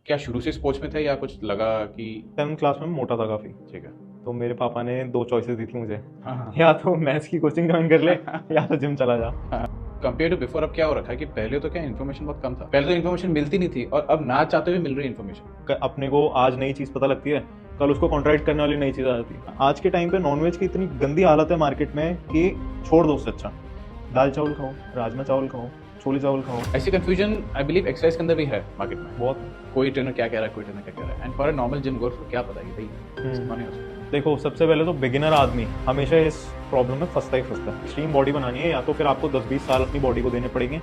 क्या शुरू से स्पोर्ट्स में थे या कुछ लगा कि 7th क्लास में मोटा था काफ़ी, ठीक है? तो मेरे पापा ने 2 चॉइसेस दी थी मुझे, हाँ हाँ या तो मैथ्स की कोचिंग ज्वाइन कर ले या तो जिम चला जा। कंपेयर टू बिफोर अब क्या हो रखा है कि पहले तो क्या इन्फॉर्मेशन बहुत कम था, पहले तो इन्फॉर्मेशन मिलती नहीं थी और अब ना चाहते हुए मिल रही इन्फॉर्मेशन। अपने को आज नई चीज़ पता लगती है, कल उसको कॉन्ट्रैक्ट करने वाली नई चीज़ आ जाती है। आज के टाइम पे नॉनवेज की इतनी गंदी हालत है मार्केट में कि छोड़ दो, उससे अच्छा दाल चावल खाओ, राजमा चावल खाओ, छोले चावल खाओ। ऐसी कंफ्यूजन आई बिलीव एक्सरसाइज के अंदर भी है मार्केट में बहुत। कोई ट्रेनर क्या कह रहा है, कोई ट्रेनर क्या कह रहा है, and for a normal gym गोर क्या पता है भाई नहीं हो सकता। देखो, सबसे पहले तो बिगिनर आदमी हमेशा इस प्रॉब्लम में फंसता ही फंसता है। एक्सट्रीम बॉडी बनानी है या तो फिर आपको 10-20 साल अपनी बॉडी को देने पड़ेंगे,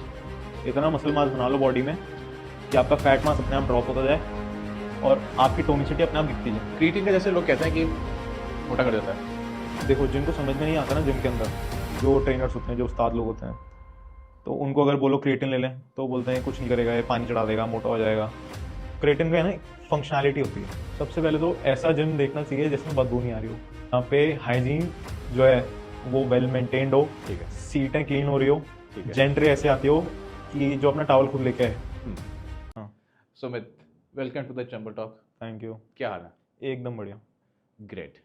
इतना मसल मास बना लो बॉडी में कि आपका फैट मास अपने आप ड्रॉप होता जाए और आपकी टोनिसिटी अपने आप दिखती जाए। क्रिएटिन का जैसे लोग कहते हैं कि मोटा कर देता है, देखो, जिनको समझ में नहीं आता ना जिम के अंदर, जो ट्रेनर्स होते हैं, जो उस्ताद लोग होते हैं, तो उनको अगर बोलो क्रिएटिन ले लें तो बोलते हैं कुछ नहीं करेगा, ये पानी चढ़ा देगा, मोटा हो जाएगा। क्रिएटिन का है ना, फंक्शनैलिटी होती है। सबसे पहले तो ऐसा जिम देखना चाहिए जिसमें बदबू नहीं आ रही हो, यहाँ पे हाइजीन जो है वो वेल मेंटेन्ड हो, ठीक है, सीटें क्लीन हो रही हो, ठीक है। जेंट्री ऐसे आती हो कि जो अपना टावल खुद लेके आए। हाँ, Sumit, welcome to the chamber talk. Thank you. क्या हाल है? एकदम बढ़िया। ग्रेट।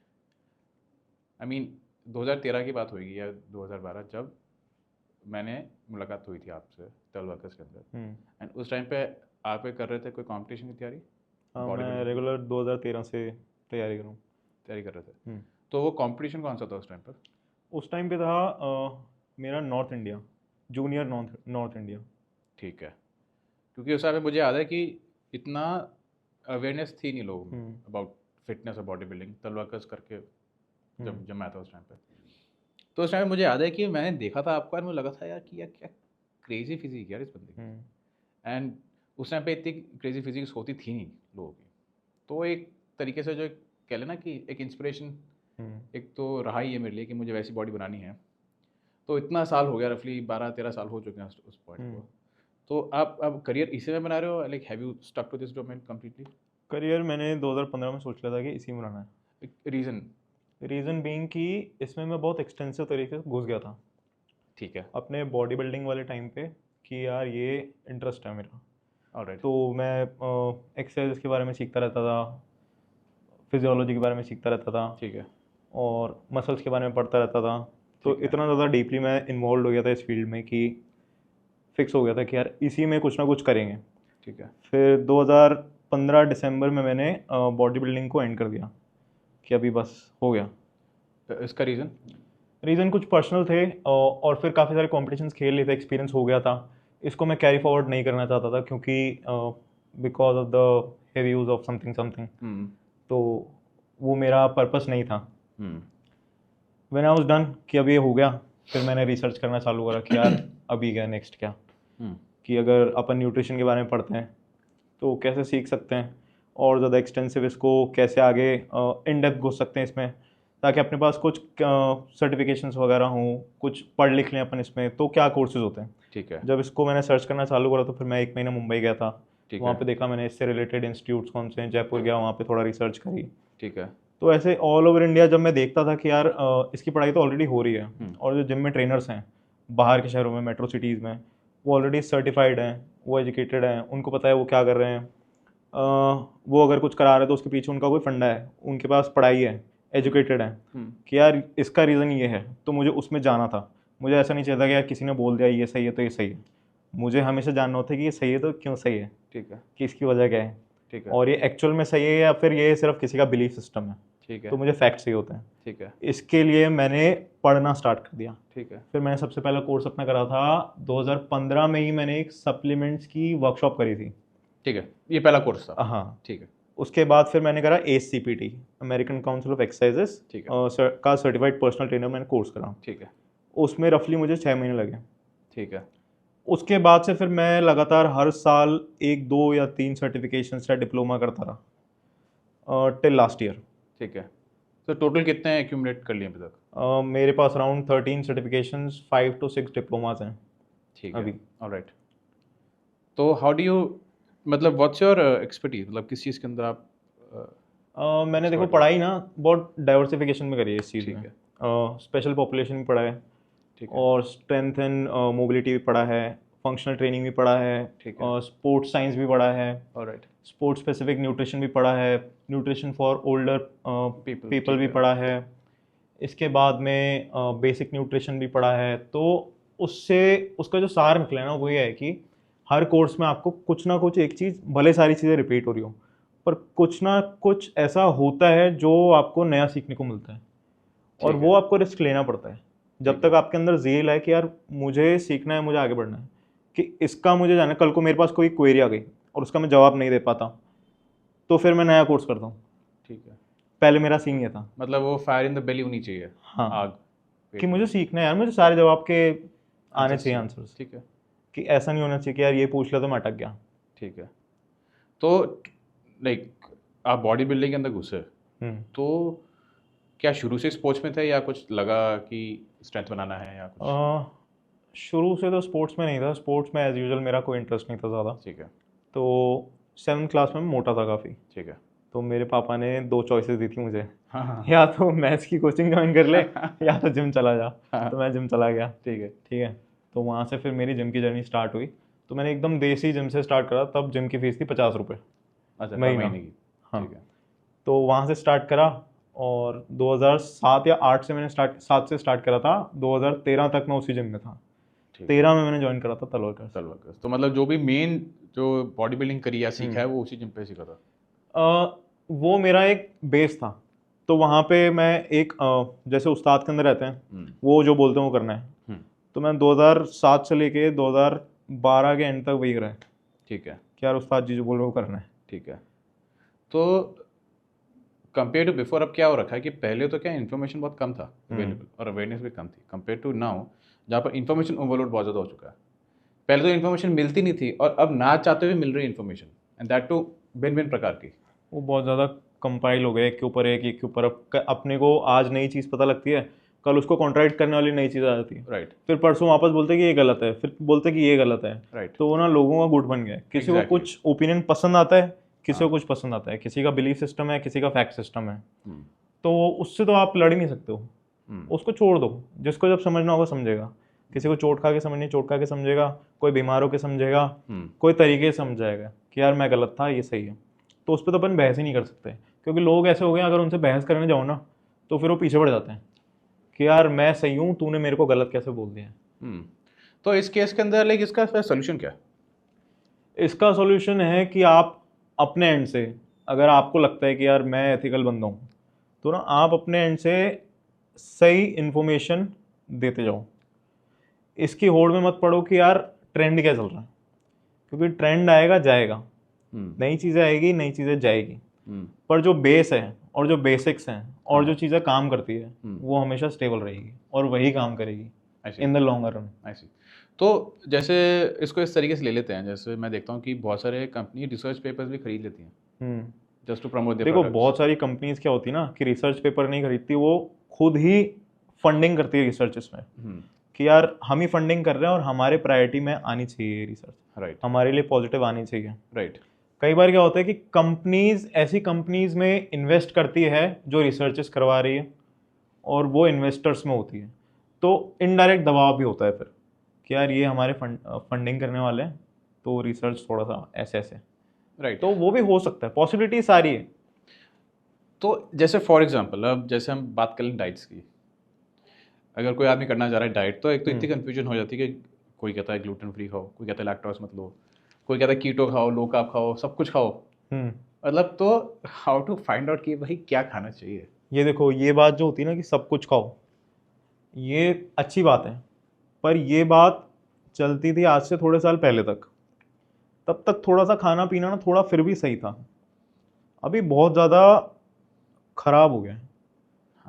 आई मीन 2013 की बात होगी या 2012 जब मैंने मुलाकात हुई थी आपसे टेल वर्कर्स के अंदर, एंड उस टाइम पे आप कर रहे थे कोई कंपटीशन की तैयारी? हाँ, Body मैं building? रेगुलर 2013 से तैयारी करूँ। तैयारी कर रहे थे, तो वो कंपटीशन कौन सा था उस टाइम पर? उस टाइम पे था मेरा north India, junior north India. ठीक है, क्योंकि उस टाइम पे मुझे याद है कि इतना अवेयरनेस थी नहीं लोगों में अबाउट फिटनेस और बॉडी बिल्डिंग, टेल वर्कर्स करके जब मैं था उस टाइम पे। तो उस टाइम मुझे याद है कि मैंने देखा था आपको और मुझे लगा था यार कि यार क्या क्रेजी फिजिक यार इस बंदे की, एंड उस टाइम पे इतनी क्रेजी फिजिक्स होती थी नहीं लोगों की। तो एक तरीके से जो कह लेना कि एक इंस्पिरेशन एक तो रहा ही है मेरे लिए कि मुझे वैसी बॉडी बनानी है। तो इतना साल हो गया, रफली 12-13 साल हो चुके हैं उस पॉइंट को। तो आप अब करियर इसी में बना रहे हो, like have you stuck to this domain completely? Career मैंने 2015 में सोच लिया था कि इसी में रहना है। रीज़न? रीज़न बीइंग कि इसमें मैं बहुत एक्सटेंसिव तरीके से घुस गया था ठीक है, अपने बॉडी बिल्डिंग वाले टाइम पे कि यार ये इंटरेस्ट है मेरा। ऑलराइट। तो मैं एक्सरसाइज के बारे में सीखता रहता था, फिजियोलॉजी के बारे में सीखता रहता था, ठीक है, और मसल्स के बारे में पढ़ता रहता था। तो ठीक है। इतना ज़्यादा डीपली मैं इन्वॉल्व हो गया था इस फील्ड में कि फिक्स हो गया था कि यार इसी में कुछ ना कुछ करेंगे। ठीक है, फिर 2015 दिसंबर में मैंने बॉडी बिल्डिंग को एंड कर दिया कि अभी बस हो गया। इसका रीज़न? रीज़न कुछ पर्सनल थे, और फिर काफ़ी सारे कॉम्पिटिशन्स खेल लिए थे, एक्सपीरियंस हो गया था। इसको मैं कैरी फॉरवर्ड नहीं करना चाहता था क्योंकि because of the heavy use of something something, तो वो मेरा पर्पस नहीं था। व्हेन आई वाज डन कि अब ये हो गया, फिर मैंने रिसर्च करना चालू करा कि यार अभी क्या नेक्स्ट क्या, कि अगर अपन न्यूट्रिशन के बारे में पढ़ते हैं तो कैसे सीख सकते हैं और ज़्यादा एक्सटेंसिव इसको कैसे आगे इन डेप्थ घुस सकते हैं इसमें, ताकि अपने पास कुछ सर्टिफिकेशंस वगैरह हों, कुछ पढ़ लिख लें अपन इसमें, तो क्या कोर्सेज होते हैं। ठीक है, जब इसको मैंने सर्च करना चालू करा तो फिर मैं 1 महीना मुंबई गया था। ठीक वहाँ है, पे देखा मैंने इससे रिलेटेड इंस्टीट्यूट्स कौन से हैं, जयपुर गया, वहाँ पे थोड़ा रिसर्च करी। ठीक है, तो ऐसे ऑल ओवर इंडिया जब मैं देखता था कि यार इसकी पढ़ाई तो ऑलरेडी हो रही है, और जो जिम में ट्रेनर्स हैं बाहर के शहरों में, मेट्रो सिटीज़ में, वो ऑलरेडी सर्टिफाइड हैं, वो एजुकेटेड हैं, उनको पता है वो क्या कर रहे हैं। वो अगर कुछ करा रहे हैं तो उसके पीछे उनका कोई फंडा है, उनके पास पढ़ाई है, एजुकेटेड है, कि यार इसका रीज़न ये है, तो मुझे उसमें जाना था। मुझे ऐसा नहीं चाहिए था कि यार किसी ने बोल दिया ये सही है तो ये सही है। मुझे हमेशा जानना होता है कि ये सही है तो क्यों सही है, ठीक है, कि इसकी वजह क्या है, ठीक है, और ये एक्चुअल में सही है या फिर ये सिर्फ किसी का बिलीफ सिस्टम है। ठीक है, तो मुझे फैक्ट्स ही होते हैं। ठीक है, इसके लिए मैंने पढ़ना स्टार्ट कर दिया। ठीक है, फिर मैंने सबसे पहला कोर्स अपना करा था 2015 में ही, मैंने एक सप्लीमेंट्स की वर्कशॉप करी थी। ठीक है, ये पहला कोर्स था? हाँ। ठीक है, उसके बाद फिर मैंने करा ACPT, American council of exercises ठीक का सर्टिफाइड पर्सनल ट्रेनर मैंने कोर्स करा। ठीक है, उसमें रफली मुझे 6 महीने लगे। ठीक है, उसके बाद से फिर मैं लगातार हर साल 1, 2 या 3 सर्टिफिकेशन या डिप्लोमा करता रहा टिल लास्ट ईयर। ठीक है। तो टोटल कितने एक्यूमुलेट कर लिए अभी तक? मेरे पास अराउंड 13 सर्टिफिकेशंस, 5 to 6 डिप्लोमास हैं ठीक है, अभी। ऑलराइट। तो हाउ डू यू, मतलब व्हाट्स योर एक्सपर्टीज, मतलब किस चीज़ के अंदर आप मैंने देखो expert हो? पढ़ाई ना बहुत डाइवर्सिफिकेशन में करी है इस चीज़ ठीक में। है, स्पेशल पॉपुलेशन भी पढ़ा है, ठीक है, और स्ट्रेंथ एंड मोबिलिटी भी पढ़ा है, फंक्शनल ट्रेनिंग भी पढ़ा है, ठीक है, स्पोर्ट्स साइंस भी पढ़ा है, ऑलराइट, स्पोर्ट्स स्पेसिफिक न्यूट्रिशन भी पढ़ा है, न्यूट्रिशन फॉर ओल्डर पीपल भी पढ़ा है, इसके बाद में बेसिक न्यूट्रिशन भी पढ़ा है। तो उससे उसका जो सार निकला है ना वो ये है कि हर कोर्स में आपको कुछ ना कुछ एक चीज़, भले सारी चीज़ें रिपीट हो रही हो, पर कुछ ना कुछ ऐसा होता है जो आपको नया सीखने को मिलता है, और वो आपको रिस्क लेना पड़ता है। जब तक आपके अंदर ज़ेल है कि यार मुझे सीखना है, मुझे आगे बढ़ना है, कि इसका मुझे जाना है, कल को मेरे पास कोई क्वेरी आ गई और उसका मैं जवाब नहीं दे पाता, तो फिर मैं नया कोर्स करता हूँ। ठीक है, पहले मेरा सीन ये था। मतलब वो फायर इन द बेली होनी चाहिए, हाँ, आग कि मुझे सीखना है यार, मुझे सारे जवाब के आने Answers चाहिए चाहिए। आंसर्स, ठीक है, कि ऐसा नहीं होना चाहिए कि यार ये पूछ लिया तो मैं अटक गया। ठीक है। तो लाइक आप बॉडी बिल्डिंग के अंदर घुसे, तो क्या शुरू से स्पोर्ट्स में थे या कुछ लगा कि स्ट्रेंथ बनाना है या कुछ? शुरू से तो स्पोर्ट्स में नहीं था, स्पोर्ट्स में एज यूजुअल मेरा कोई इंटरेस्ट नहीं था ज़्यादा। ठीक है, तो 7th क्लास में मैं मोटा था काफ़ी, ठीक है। तो मेरे पापा ने 2 चॉइसेस दी थी मुझे, हाँ हाँ या तो मैथ्स की कोचिंग ज्वाइन कर ले या तो जिम चला जा। हाँ। तो मैं जिम चला गया। ठीक है, ठीक है, तो वहाँ से फिर मेरी जिम की जर्नी स्टार्ट हुई। तो मैंने एकदम देसी जिम से स्टार्ट करा, तब जिम की फीस थी 50 रुपये अच्छा, पर महीना। महीने की। हाँ, ठीक है, तो वहाँ से स्टार्ट करा, और 2007 या 8 से मैंने 7 से स्टार्ट करा था, 2013 तक मैं उसी जिम में था। ठीक है। 13 में मैंने ज्वाइन करा था तलवार। तलवार। तो मतलब जो भी मेन जो बॉडी बिल्डिंग करी या सीखा है वो उसी जिम पे सीखा था? वो मेरा एक बेस था, तो वहाँ पे मैं एक जैसे उस्ताद के अंदर रहते हैं, वो जो बोलते हैं वो करना है। तो मैं 2007 से लेके 2012 के एंड तक वही करा है। ठीक है, कि यार उस्ताद जी जो बोल रहे हो वो करना है। ठीक है। तो कंपेयर टू बिफोर अब क्या हो रखा है कि पहले तो क्या इन्फॉर्मेशन बहुत कम था अवेलेबल, और अवेयरनेस भी कम थी कंपेयर टू नाउ, जहाँ पर इन्फॉर्मेशन ओवरलोड बहुत ज़्यादा हो चुका है। पहले तो इन्फॉर्मेशन मिलती नहीं थी, और अब ना चाहते हुए मिल रही इन्फॉर्मेशन, एंड दैट टू भिन्न भिन्न प्रकार की। वो बहुत ज़्यादा कंपाइल हो गए, एक के ऊपर एक के ऊपर। अब अपने को आज नई चीज़ पता लगती है, कल उसको कॉन्ट्रैक्ट करने वाली नई चीज़ आ जाती है। राइट, फिर परसों वापस बोलते हैं कि ये गलत है, फिर बोलते हैं कि ये गलत है। राइट। तो वो ना लोगों का गुट बन गया है। किसी को Exactly. कुछ ओपिनियन पसंद आता है, किसी को कुछ पसंद आता है, किसी का बिलीफ सिस्टम है, किसी का फैक्ट सिस्टम है। तो उससे तो आप लड़ ही नहीं सकते हो, उसको छोड़ दो। जिसको जब समझना होगा समझेगा। किसी को चोट खा के समझनी, चोट खा के समझेगा, कोई बीमार होकर समझेगा, कोई तरीके से समझाएगा कि यार मैं गलत था, ये सही है। तो उस पर तो अपन बहस ही नहीं कर सकते, क्योंकि लोग ऐसे हो गए अगर उनसे बहस करने जाओ ना तो फिर वो पीछे पड़ जाते हैं कि यार मैं सही हूँ, तूने मेरे को गलत कैसे बोल दिया। तो इस केस के अंदर लाइक इसका सोल्यूशन क्या है? इसका सॉल्यूशन है कि आप अपने एंड से, अगर आपको लगता है कि यार मैं एथिकल बंदा हूँ, तो ना आप अपने एंड से सही इन्फॉर्मेशन देते जाओ। इसकी होड़ में मत पड़ो कि यार ट्रेंड क्या चल रहा है, क्योंकि ट्रेंड आएगा जाएगा, नई चीज़ें आएगी, नई चीज़ें जाएगी, पर जो बेस है और जो बेसिक्स हैं और जो चीज़ें काम करती है वो हमेशा स्टेबल रहेगी और वही काम करेगी इन द लॉन्गर रन। ऐसी तो जैसे इसको इस तरीके से ले लेते हैं, जैसे मैं देखता हूँ कि बहुत सारे कंपनी रिसर्च पेपर्स भी खरीद लेती हैं जस्ट टू प्रमोट देयर देखो प्रोडक्ट्स। बहुत सारी कंपनीज क्या होती है ना कि रिसर्च पेपर नहीं खरीदती, वो खुद ही फंडिंग करती है रिसर्च इसमें, कि यार हम ही फंडिंग कर रहे हैं और हमारे प्रायोरिटी में आनी चाहिए रिसर्च, राइट, हमारे लिए पॉजिटिव आनी चाहिए। राइट। कई बार क्या होता है कि कंपनीज ऐसी कंपनीज में इन्वेस्ट करती है जो रिसर्चेस करवा रही है, और वो इन्वेस्टर्स में होती है, तो इनडायरेक्ट दबाव भी होता है फिर कि यार ये हमारे फंडिंग करने वाले हैं, तो रिसर्च थोड़ा सा ऐसे ऐसे, राइट। तो वो भी हो सकता है, पॉसिबिलिटी सारी है। तो जैसे फॉर एग्जांपल अब जैसे हम बात करें डाइट्स की, अगर कोई आदमी करना चाह रहा है डाइट, तो एक तो इतनी कन्फ्यूजन हो जाती है कि कोई कहता है ग्लूटेन फ्री खाओ, कोई कहता है लैक्टोज मत लो, कोई कहता है कीटो खाओ, लो कार्ब खाओ, सब कुछ खाओ। मतलब तो हाउ टू फाइंड आउट कि भाई क्या खाना चाहिए? ये देखो, ये बात जो होती है ना कि सब कुछ खाओ, ये अच्छी बात है, पर ये बात चलती थी आज से थोड़े साल पहले तक। तब तक थोड़ा सा खाना पीना ना थोड़ा फिर भी सही था, अभी बहुत ज़्यादा खराब हो गया है।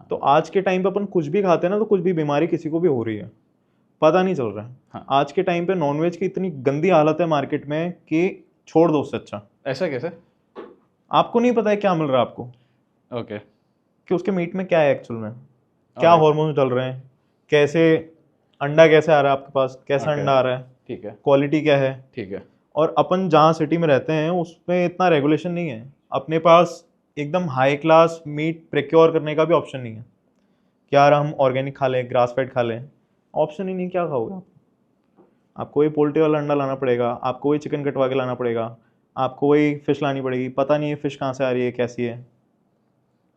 तो आज के टाइम पे अपन कुछ भी खाते हैं ना तो कुछ भी बीमारी किसी को भी हो रही है, पता नहीं चल रहा है। हाँ। आज के टाइम पे नॉनवेज की इतनी गंदी हालत है मार्केट में कि छोड़ दो उससे अच्छा। ऐसा कैसे? आपको नहीं पता है क्या मिल रहा है आपको, ओके, कि उसके मीट में क्या है एक्चुअल में, क्या हार्मोन्स डल रहे हैं, कैसे अंडा कैसे आ रहा है आपके पास, कैसा अंडा आ रहा है, ठीक है, क्वालिटी क्या है। ठीक है। और अपन जहाँ सिटी में रहते हैं उसमें इतना रेगुलेशन नहीं है, अपने पास एकदम हाई क्लास मीट प्रिक्योर करने का भी ऑप्शन नहीं है कि यार हम ऑर्गेनिक खा लें, ग्रास फेड खा लें, ऑप्शन ही नहीं। क्या खाओगे आप? आपको वही पोल्ट्री वाला अंडा लाना पड़ेगा, आपको वही चिकन कटवा के लाना पड़ेगा, आपको वही फिश लानी पड़ेगी, पता नहीं है फिश कहाँ से आ रही है, कैसी है।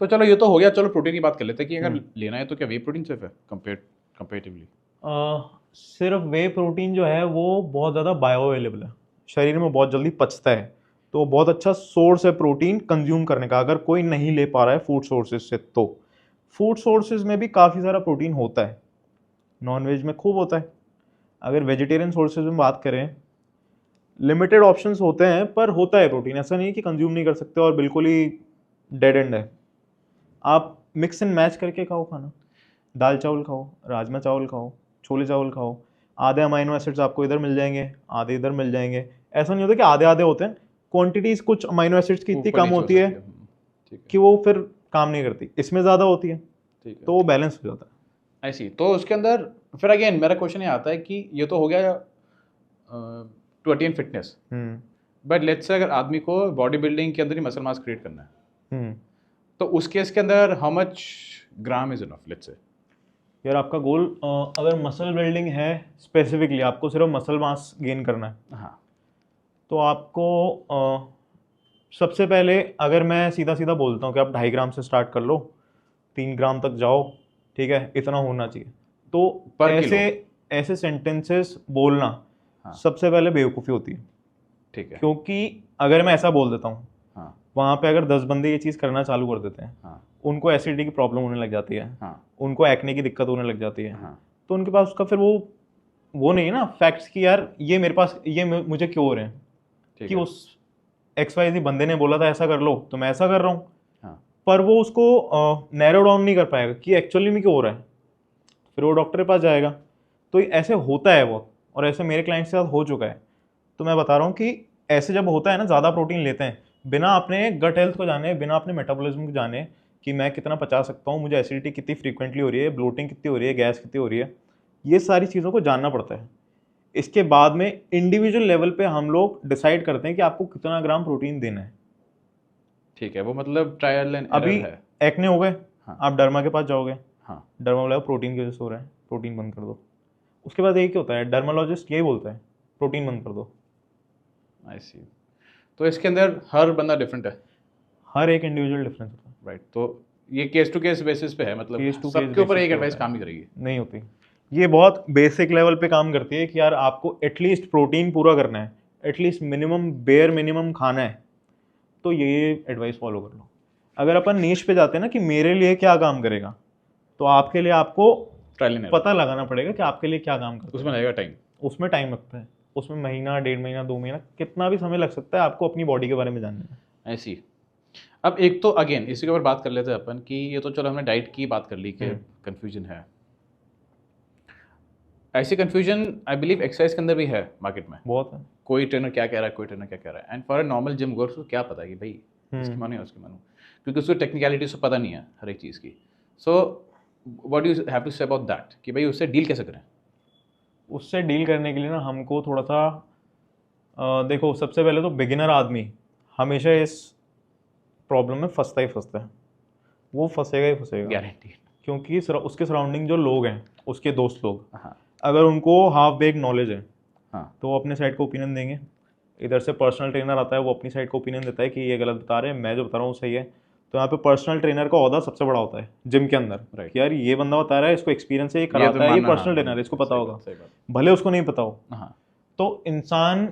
तो चलो ये तो हो गया, चलो प्रोटीन की बात कर लेते हैं कि अगर लेना है तो क्या वे प्रोटीन सिर्फ है कंपेरेटिवली? सिर्फ वे प्रोटीन जो है वो बहुत ज़्यादा बायो अवेलेबल है, शरीर में बहुत जल्दी पचता है, तो बहुत अच्छा सोर्स है प्रोटीन कंज्यूम करने का, अगर कोई नहीं ले पा रहा है फूड सोर्सेज से। तो फूड सोर्सेज में भी काफ़ी सारा प्रोटीन होता है, नॉन वेज में खूब होता है। अगर वेजिटेरियन सोर्सेज में बात करें, लिमिटेड ऑप्शंस होते हैं, पर होता है प्रोटीन, ऐसा नहीं है कि कंज्यूम नहीं कर सकते और बिल्कुल ही डेड एंड है। आप मिक्स एंड मैच करके खाओ खाना, दाल चावल खाओ, राजमा चावल खाओ, छोले चावल खाओ, आधे अमाइनो एसिड्स आपको इधर मिल जाएंगे, आधे इधर मिल जाएंगे। ऐसा नहीं होता कि आधे आधे होते हैं, क्वांटिटीज कुछ अमाइनो एसिड्स की इतनी कम होती है कि वो फिर काम नहीं करती, इसमें ज़्यादा होती है, तो वो बैलेंस हो जाता है। ऐसी तो उसके अंदर फिर अगेन मेरा क्वेश्चन ये आता है कि ये तो हो गया to attain fitness, but let's say अगर आदमी को बॉडी बिल्डिंग के अंदर ही मसल मास क्रिएट करना है, तो उस केस के अंदर how much gram is enough? Let's say यार आपका गोल अगर मसल बिल्डिंग है, स्पेसिफिकली आपको सिर्फ मसल मास गेन करना है, हाँ, तो आपको सबसे पहले अगर मैं सीधा सीधा बोलता हूँ कि आप 2.5 ग्राम से स्टार्ट कर लो, 3 ग्राम तक जाओ, ठीक है, इतना होना चाहिए। तो पर ऐसे सेंटेंसेस बोलना सबसे पहले बेवकूफ़ी होती है, ठीक है, क्योंकि अगर मैं ऐसा बोल देता हूँ, हाँ, वहाँ पे अगर 10 बंदे ये चीज़ करना चालू कर देते हैं, हाँ, उनको एसिडिटी की प्रॉब्लम होने लग जाती है, हाँ, उनको एक्ने की दिक्कत होने लग जाती है, हाँ, तो उनके पास उसका फिर वो नहीं है ना फैक्ट्स कि यार ये मेरे पास ये मुझे क्यों हो रहे हैं, ठीक कि है, उस XYZ बंदे ने बोला था ऐसा कर लो तो मैं ऐसा कर रहा हूँ, हाँ, पर वो उसको नैरो डाउन नहीं कर पाएगा कि एक्चुअली में क्यों हो रहा है, फिर वो डॉक्टर के पास जाएगा। तो ऐसे होता है बहुत, और ऐसे मेरे क्लाइंट के साथ हो चुका है। तो मैं बता रहा हूँ कि ऐसे जब होता है ना, ज़्यादा प्रोटीन लेते हैं बिना अपने गट हेल्थ को जाने, बिना अपने मेटाबॉलिज्म को जाने कि मैं कितना पचा सकता हूँ, मुझे एसिडिटी कितनी फ्रीक्वेंटली हो रही है, ब्लोटिंग कितनी हो रही है, गैस कितनी हो रही है, ये सारी चीज़ों को जानना पड़ता है। इसके बाद में इंडिविजुअल लेवल पे हम लोग डिसाइड करते हैं कि आपको कितना ग्राम प्रोटीन देना है। ठीक है, वो मतलब ट्रायल एंड अभी एरर है। एक्ने हो गए, हाँ, आप डर्मा के पास जाओगे, हाँ, डर्मा बोला प्रोटीन की वजह से हो रहा है, प्रोटीन बंद कर दो। उसके बाद एक ही होता है, डर्मालॉजिस्ट यही बोलता है प्रोटीन बंद कर दो। आई सी। तो इसके अंदर हर बंदा डिफरेंट है, हर एक इंडिविजुअल डिफरेंस होता है, राइट? तो ये केस टू केस बेसिस पे है, मतलब केस टू केस सबके ऊपर basis एक पे एडवाइस होता है। काम नहीं करेगी। नहीं होती, ये बहुत बेसिक लेवल पे काम करती है कि यार आपको एटलीस्ट प्रोटीन पूरा करना है, एटलीस्ट मिनिमम बेयर मिनिमम खाना है, तो ये एडवाइस फॉलो कर लो। अगर अपन नीश पे जाते हैं ना कि मेरे लिए क्या काम करेगा, तो आपके लिए आपको ट्रायल एंड एरर, पता लगाना पड़ेगा कि आपके लिए क्या काम करता उसमें लगेगा टाइम। है। उसमें टाइम लगता है, उसमें महीना, 1.5 महीना, 2 महीना, कितना भी समय लग सकता है आपको अपनी बॉडी के बारे में जानने में। ऐसी। अब एक तो अगेन इसी के ऊपर बात कर लेते हैं अपन कि ये तो चलो हमने डाइट की बात कर ली कि कंफ्यूजन है, ऐसी कंफ्यूजन आई बिलीव एक्सरसाइज के अंदर भी है मार्केट में। बहुत है। कोई ट्रेनर क्या कह रहा है, कोई ट्रेनर क्या कह रहा है, and for a normal gym गोअर को क्या पता है कि भाई इसकी मानो या उसकी मानो, क्योंकि उसको टेक्निकलिटीज तो पता नहीं है हर एक चीज़ की। So what you have to say about that कि भाई उससे डील कैसे करें? उससे डील करने के लिए ना हमको थोड़ा सा देखो, सबसे पहले तो बिगिनर आदमी हमेशा इस प्रॉब्लम में फंसता ही फंसता है, वो फंसेगा ही फंसेगा, गारंटी। क्योंकि उसके सराउंडिंग जो लोग हैं, उसके दोस्त लोग, हाँ, अगर उनको हाफ बेक नॉलेज है, हाँ, तो वो अपने साइड को ओपिनियन देंगे। इधर से पर्सनल ट्रेनर आता है, वो अपनी साइड को ओपिनियन देता है कि ये गलत बता रहे हैं, मैं जो बता रहा हूँ सही है। तो यहाँ पे पर्सनल ट्रेनर का ओहदा सबसे बड़ा होता है जिम के अंदर, Right. कि यार ये बंदा बता रहा है, इसको एक्सपीरियंस है, ये तो कराता है, ये मानना, पर्सनल हाँ, ट्रेनर है, इसको पता सही होगा, बात, सही बात। भले उसको नहीं पता हो। हाँ, तो इंसान,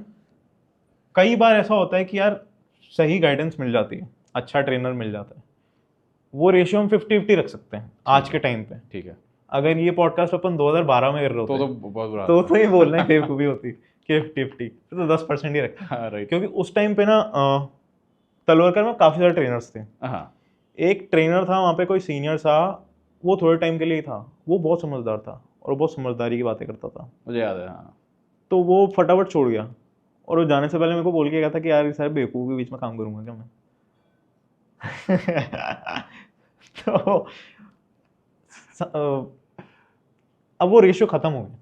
कई बार ऐसा होता है कि यार सही गाइडेंस मिल जाती है, अच्छा ट्रेनर मिल जाता है, वो रेशियो हम 50-50 रख सकते हैं आज के टाइम पे। ठीक है। अगर ये पॉडकास्ट अपन 2012 में कर रहे तो होते बहुत बुरा तो ये बोलना है बेवकूफ़ी होती कि 50-50, तो 10% ही रखते हैं। हाँ, राइट। क्योंकि उस टाइम पे ना तलवारकर में काफ़ी सारे ट्रेनर्स थे। हाँ, एक ट्रेनर था वहाँ पे, कोई सीनियर था, वो थोड़े टाइम के लिए ही था, वो बहुत समझदार था और बहुत समझदारी की बातें करता था, मुझे याद है। हाँ, तो वो फटाफट छोड़ गया, और वो जाने से पहले मेरे को बोल के गया था कि यार सारे बेवकूफ़ के बीच में काम करूँगा क्या मैं। तो अब वो रेशियो ख़त्म हो गया,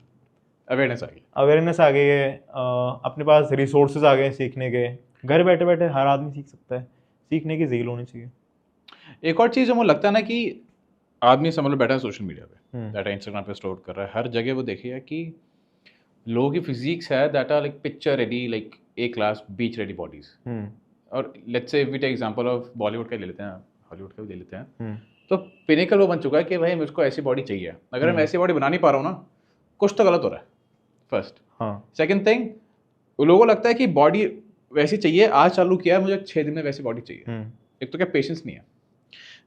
अवेयरनेस आ गई। अवेयरनेस आ गई है, अपने पास रिसोर्सेज आ गए सीखने के, घर बैठे बैठे हर आदमी सीख सकता है, सीखने की ज़ील होनी चाहिए। एक और चीज़ जो मुझे लगता है ना कि आदमी समझ लो बैठा है सोशल मीडिया पे, डाटा इंस्टाग्राम पे स्टोर कर रहा है, हर जगह वो देखिए कि लोगों की फिजिक्स है that are like picture ready, like a class beach ready bodies, और let's say we take example of Bollywood का ले लेते हैं, हॉलीवुड का भी ले लेते हैं, तो पिनेकल वो बन चुका है कि भाई मुझको ऐसी बॉडी चाहिए, अगर मैं ऐसी बॉडी बना नहीं पा रहा हूँ ना, कुछ तो गलत हो रहा है फर्स्ट। सेकंड थिंग, लोगों को लगता है कि बॉडी वैसी चाहिए, आज चालू किया है, मुझे 6 दिन में वैसी बॉडी चाहिए। एक तो क्या पेशेंस नहीं है,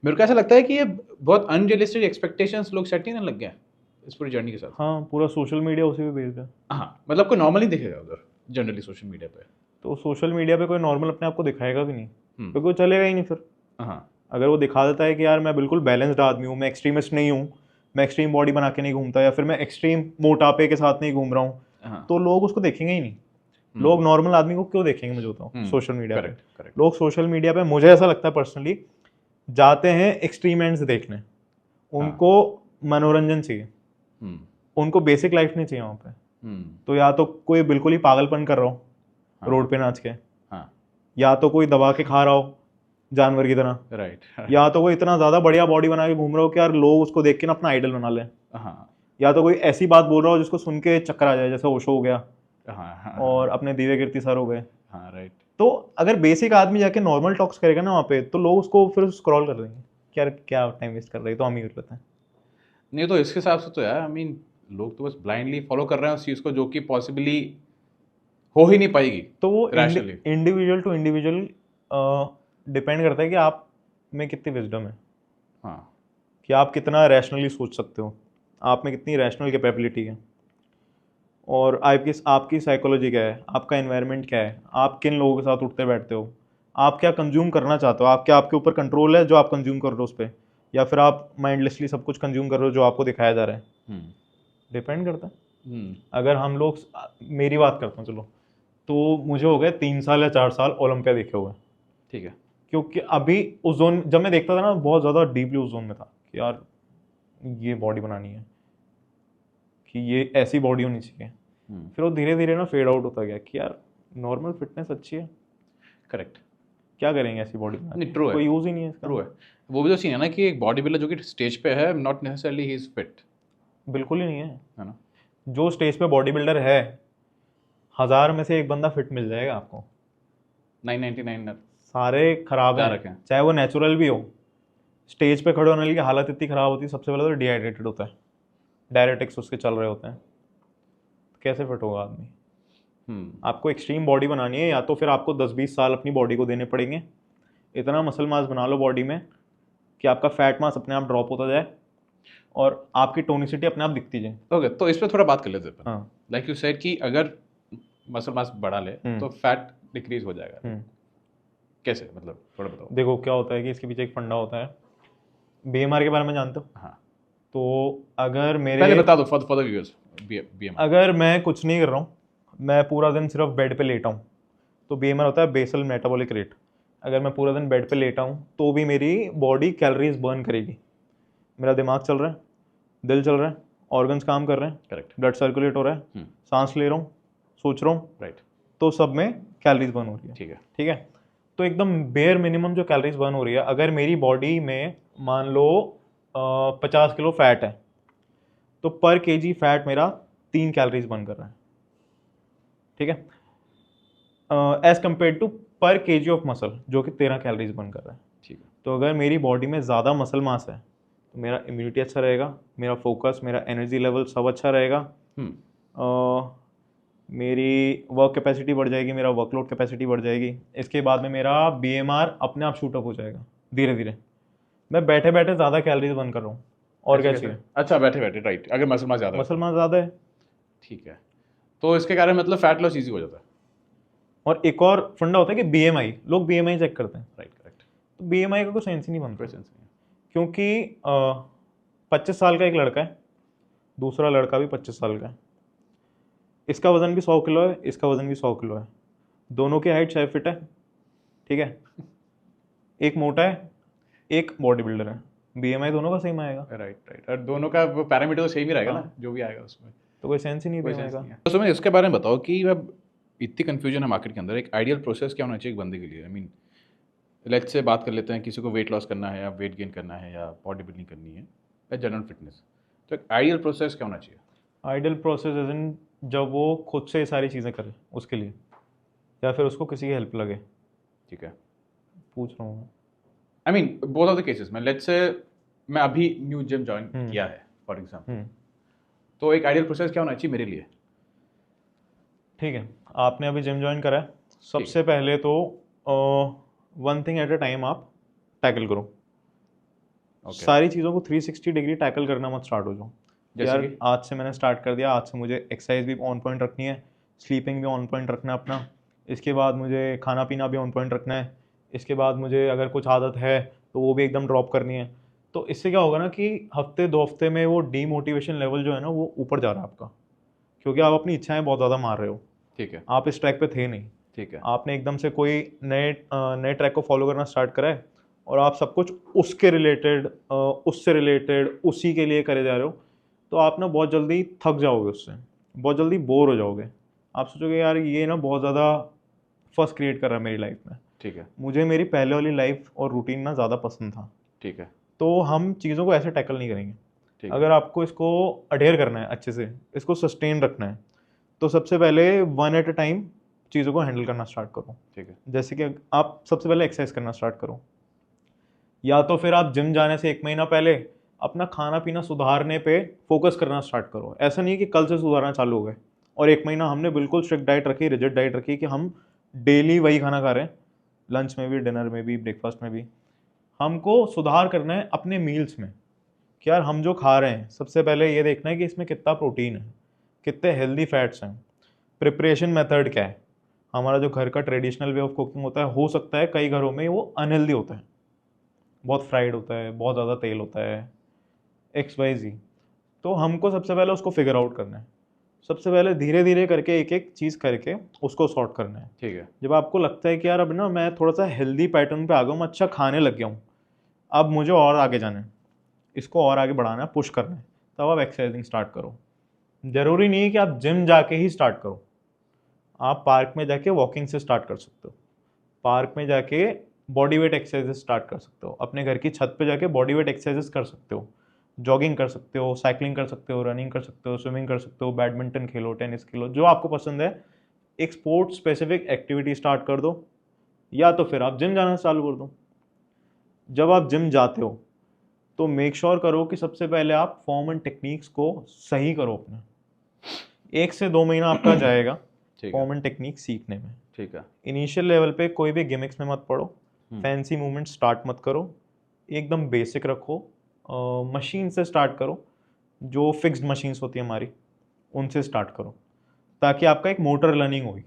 मेरे को ऐसा लगता है कि ये बहुत अनरियलिस्टिक एक्सपेक्टेशंस लोग सेट नहीं करने लग गए हैं इस पूरी जर्नी के साथ। हाँ, पूरा सोशल मीडिया उसी पे बेस्ड है। हाँ, मतलब कोई नॉर्मल नहीं दिखेगा उधर जनरली सोशल मीडिया पे, तो सोशल मीडिया पे कोई नॉर्मल अपने आप को दिखाएगा भी नहीं, क्योंकि वो चलेगा ही नहीं फिर। हाँ, अगर वो दिखा देता है कि यार मैं बिल्कुल बैलेंस्ड आदमी हूँ, मैं एक्सट्रीमिस्ट नहीं हूँ, मैं एक्सट्रीम बॉडी बना के नहीं घूमता, या फिर मैं एक्सट्रीम मोटापे के साथ नहीं घूम रहा हूँ, हाँ, तो लोग उसको देखेंगे ही नहीं। लोग नॉर्मल आदमी को क्यों देखेंगे, मुझे बताओ। सोशल मीडिया पे करेक्ट। लोग सोशल मीडिया पे, मुझे ऐसा लगता है पर्सनली, जाते हैं एक्सट्रीम एंड्स देखने, उनको मनोरंजन चाहिए, उनको बेसिक लाइफ नहीं चाहिए वहाँ पे। तो या तो कोई बिल्कुल ही पागलपन कर रहा हो रोड पे नाच के, या तो कोई दबा के खा रहा हो जानवर की तरह, राइट, या तो कोई इतना ज्यादा बढ़िया बॉडी बना के घूम रहा हो कि यार लोग उसको देख के ना अपना आइडल बना लें, या तो कोई ऐसी बात बोल रहा हो जिसको सुन के चक्कर आ जाए, जैसे ओशो हो गया और अपने दिव्य कीर्ति सर हो गए। राइट। तो अगर बेसिक आदमी जाके नॉर्मल टॉक्स करेगा ना वहाँ पे, तो लोग उसको फिर स्क्रॉल कर देंगे कि यार क्या टाइम वेस्ट कर रहे हैं, तो हम ही कर लेते हैं। नहीं तो इसके हिसाब से तो यार, आई मीन लोग तो बस ब्लाइंडली फॉलो कर रहे हैं उस चीज़ को जो कि पॉसिबली हो ही नहीं पाएगी। तो वो rationally individual to individual depend करता है कि आप में कितनी विजडम है, हाँ, कि आप कितना रैशनली सोच सकते हो, आप में कितनी रैशनल कैपेबिलिटी है, और आपकी साइकोलॉजी क्या है, आपका एनवायरनमेंट क्या है, आप किन लोगों के साथ उठते बैठते हो, आप क्या कंज्यूम करना चाहते हो, आपके ऊपर कंट्रोल है जो आप कंज्यूम कर रहे हो उस पर, या फिर आप माइंडलेसली सब कुछ कंज्यूम कर रहे हो जो आपको दिखाया जा रहा है। डिपेंड करता है। अगर हम लोग, मेरी बात करता हूँ चलो, तो मुझे हो गए 3 साल या 4 साल ओलंपिया देखे हुए। ठीक है। क्योंकि अभी उस जोन जब मैं देखता था ना, बहुत ज़्यादा डीपली उस जोन में था कि यार ये बॉडी बनानी है, कि ये ऐसी बॉडी होनी चाहिए। फिर वो धीरे धीरे ना फेड आउट होता गया कि यार नॉर्मल फिटनेस अच्छी है, करेक्ट, क्या करेंगे ऐसी बॉडी में, नहीं ट्रू है, कोई यूज़ ही नहीं है इसका। ट्रू है। वो भी तो सीन है ना कि एक बॉडी बिल्डर जो कि स्टेज पे है, not necessarily he is fit. बिल्कुल ही नहीं है ना। जो स्टेज पे बॉडी बिल्डर है, 1000 में से एक बंदा फिट मिल जाएगा आपको, 999 सारे खराब क्या हैं, रखें? चाहे वो नेचुरल भी हो। स्टेज पे खड़े होने की हालत इतनी खराब होती है, सबसे पहले तो डिहाइड्रेटेड होता है, डायरेटिक्स उसके चल रहे होते हैं, तो कैसे फिट होगा आदमी। आपको एक्सट्रीम बॉडी बनानी है, या तो फिर आपको 10-20 साल अपनी बॉडी को देने पड़ेंगे, इतना मसल मास बना लो बॉडी में कि आपका फैट मास अपने आप ड्रॉप होता जाए और आपकी टोनिसिटी अपने आप दिखती जाए। ओके, तो इस पर थोड़ा बात कर लेते हैं। हाँ, लाइक यू सेड कि अगर मसल मास बढ़ा ले तो फैट डिक्रीज हो जाएगा, कैसे, मतलब थोड़ा बताओ। देखो क्या होता है कि इसके पीछे एक फंडा होता है, बीएमआर के बारे में जानते हो? हाँ, तो अगर पहले बता दो फॉर द व्यूअर्स बीएमआर। अगर मैं कुछ नहीं कर रहा हूँ, मैं पूरा दिन सिर्फ बेड पे लेटा हूँ, तो बीएमआर होता है बेसल मेटाबॉलिक रेट। अगर मैं पूरा दिन बेड पे लेटा हूँ तो भी मेरी बॉडी कैलोरीज बर्न करेगी, मेरा दिमाग चल रहा है, दिल चल रहा है, ऑर्गन्स काम कर रहे हैं, करेक्ट, ब्लड सर्कुलेट हो रहा है, सांस ले रहा हूँ, सोच रहा हूँ, राइट, तो सब में कैलोरीज बर्न हो रही है। ठीक है, ठीक है। तो एकदम बेयर मिनिमम जो कैलोरीज बर्न हो रही है, अगर मेरी बॉडी में मान लो 50 किलो फैट है, तो पर केजी फैट मेरा 3 कैलोरीज बर्न कर रहा है। ठीक है, एज कम्पेयर टू पर केजी ऑफ मसल जो कि 13 कैलोरीज बर्न कर रहा है। ठीक है। तो अगर मेरी बॉडी में ज़्यादा मसल मास है तो मेरा इम्यूनिटी अच्छा रहेगा, मेरा फोकस, मेरा एनर्जी लेवल सब अच्छा रहेगा, मेरी वर्क कैपेसिटी बढ़ जाएगी, मेरा वर्कलोड कैपेसिटी बढ़ जाएगी। इसके बाद में मेरा बीएमआर अपने आप शूट अप हो जाएगा धीरे धीरे। मैं बैठे बैठे ज़्यादा कैलोरीज बर्न कर रहा हूँ, और क्या चाहिए। अच्छा, बैठे बैठे, राइट, अगर मसल मास ज़्यादा है। मसल मास ज़्यादा है, ठीक है, तो इसके कारण मतलब फैट लॉस ईजी हो जाता है। और एक और फंडा होता है कि बीएमआई, लोग बीएमआई चेक करते हैं, राइट, करेक्ट। तो बीएमआई का कोई सेंस ही नहीं बनता, कोई सेंस नहीं है। क्योंकि 25 साल का एक लड़का है, दूसरा लड़का भी 25 साल का है, इसका वजन भी 100 किलो है, इसका वजन भी 100 किलो है, दोनों की हाइट 6 फीट है। ठीक है, एक मोटा है, एक बॉडी बिल्डर है, बीएमआई दोनों का सेम आएगा। राइट, राइट, और दोनों का वो पैरामीटर तो सेम ही रहेगा ना, जो भी आएगा उसमें, तो कोई सेंस ही नहीं कोई बीएमआई सेंस का। नहीं है। तो तुम्हें इसके बारे में बताओ कि अब इतनी कंफ्यूजन है मार्केट के अंदर, एक आइडियल प्रोसेस क्या होना चाहिए एक बंदे के लिए। आई मीन लेट्स से बात कर लेते हैं, किसी को वेट लॉस करना है या वेट गेन करना है या बॉडी बिल्डिंग करनी है या जनरल फिटनेस, तो एक आइडियल प्रोसेस क्या होना चाहिए? आइडियल प्रोसेस एज इन जब वो खुद से ये सारी चीज़ें करे उसके लिए, या फिर उसको किसी की हेल्प लगे। ठीक है, पूछ रहा हूँ मैं। I mean both of the cases में, लेट्स से मैं अभी न्यू जिम ज्वाइन किया है फॉर एग्जाम्पल, तो एक आइडियल प्रोसेस क्या होना चाहिए मेरे लिए? ठीक है, आपने अभी जिम ज्वाइन करा है, सबसे पहले तो one thing at a time आप टैकल करो। सारी चीज़ों को 360 डिग्री टैकल करना मत स्टार्ट हो जाओ। यार आज से मैंने स्टार्ट कर दिया, आज से मुझे एक्सरसाइज भी ऑन पॉइंट रखनी है, स्लीपिंग भी ऑन पॉइंट रखना है अपना, इसके बाद मुझे खाना पीना भी ऑन पॉइंट रखना है, इसके बाद मुझे अगर कुछ आदत है तो वो भी एकदम ड्रॉप करनी है। तो इससे क्या होगा ना कि हफ्ते 2 हफ्ते में वो डीमोटिवेशन लेवल जो है ना वो ऊपर जा रहा है आपका, क्योंकि आप अपनी इच्छाएं बहुत ज़्यादा मार रहे हो। ठीक है, आप इस ट्रैक पे थे नहीं, ठीक है, आपने एकदम से कोई नए ट्रैक को फॉलो करना स्टार्ट करा है और आप सब कुछ उसके रिलेटेड उससे रिलेटेड उसी के लिए करे जा रहे हो, तो आप ना बहुत जल्दी थक जाओगे, उससे बहुत जल्दी बोर हो जाओगे। आप सोचोगे यार ये ना बहुत ज़्यादा फर्स्ट क्रिएट कर रहा है मेरी लाइफ में। ठीक है, मुझे मेरी पहले वाली लाइफ और रूटीन ना ज़्यादा पसंद था। ठीक है, तो हम चीज़ों को ऐसे टैकल नहीं करेंगे। ठीक है, अगर आपको इसको अडेयर करना है, अच्छे से इसको सस्टेन रखना है, तो सबसे पहले वन एट अ टाइम चीज़ों को हैंडल करना स्टार्ट करो। ठीक है, जैसे कि आप सबसे पहले एक्सरसाइज करना स्टार्ट करो, या तो फिर आप जिम जाने से 1 महीना पहले अपना खाना पीना सुधारने पे फोकस करना स्टार्ट करो। ऐसा नहीं कि कल से सुधारना चालू हो गए और 1 महीना हमने बिल्कुल स्ट्रिक्ट डाइट रखी, रिजिड डाइट रखी कि हम डेली वही खाना खा रहे हैं, लंच में भी, डिनर में भी, ब्रेकफास्ट में भी। हमको सुधार करना है अपने मील्स में कि यार हम जो खा रहे हैं सबसे पहले ये देखना है कि इसमें कितना प्रोटीन है, कितने हेल्दी फैट्स हैं, प्रिपरेशन मेथड क्या है। हमारा जो घर का ट्रेडिशनल वे ऑफ कुकिंग होता है, हो सकता है कई घरों में वो अनहेल्दी होता है, बहुत फ्राइड होता है, बहुत ज़्यादा तेल होता है, XYZ। तो हमको सबसे पहले उसको फिगर आउट करना है। सबसे पहले धीरे धीरे करके एक एक चीज़ करके उसको सॉर्ट करना है। ठीक है, जब आपको लगता है कि यार अब ना मैं थोड़ा सा हेल्दी पैटर्न पे आ गया हूँ, मैं अच्छा खाने लग गया हूँ, अब मुझे और आगे जाना है, इसको और आगे बढ़ाना है, पुश करना है, तब आप एक्सरसाइजिंग स्टार्ट करो। ज़रूरी नहीं है कि आप जिम जाके ही स्टार्ट करो, आप पार्क में जाके वॉकिंग से स्टार्ट कर सकते हो, पार्क में जाके बॉडी वेट एक्सरसाइजेस स्टार्ट कर सकते हो, अपने घर की छत पे जाके बॉडी वेट एक्सरसाइजेस कर सकते हो, जॉगिंग कर सकते हो, साइकिलिंग कर सकते हो, रनिंग कर सकते हो, स्विमिंग कर सकते हो, बैडमिंटन खेलो, टेनिस खेलो, जो आपको पसंद है। एक स्पोर्ट स्पेसिफिक एक्टिविटी स्टार्ट कर दो, या तो फिर आप जिम जाना चालू कर दो। जब आप जिम जाते हो तो मेक श्योर करो कि सबसे पहले आप फॉर्म एंड टेक्निक्स को सही करो अपने। 1 से 2 महीना आपका जाएगा ठीक है, फॉर्म एंड टेक्निक सीखने में। ठीक है, इनिशियल लेवल पे कोई भी गिमिक्स में मत पड़ो, फैंसी मूवमेंट स्टार्ट मत करो, एकदम बेसिक रखो, मशीन से स्टार्ट करो, जो फिक्स्ड मशीन्स होती है हमारी उनसे स्टार्ट करो, ताकि आपका एक मोटर लर्निंग होगी।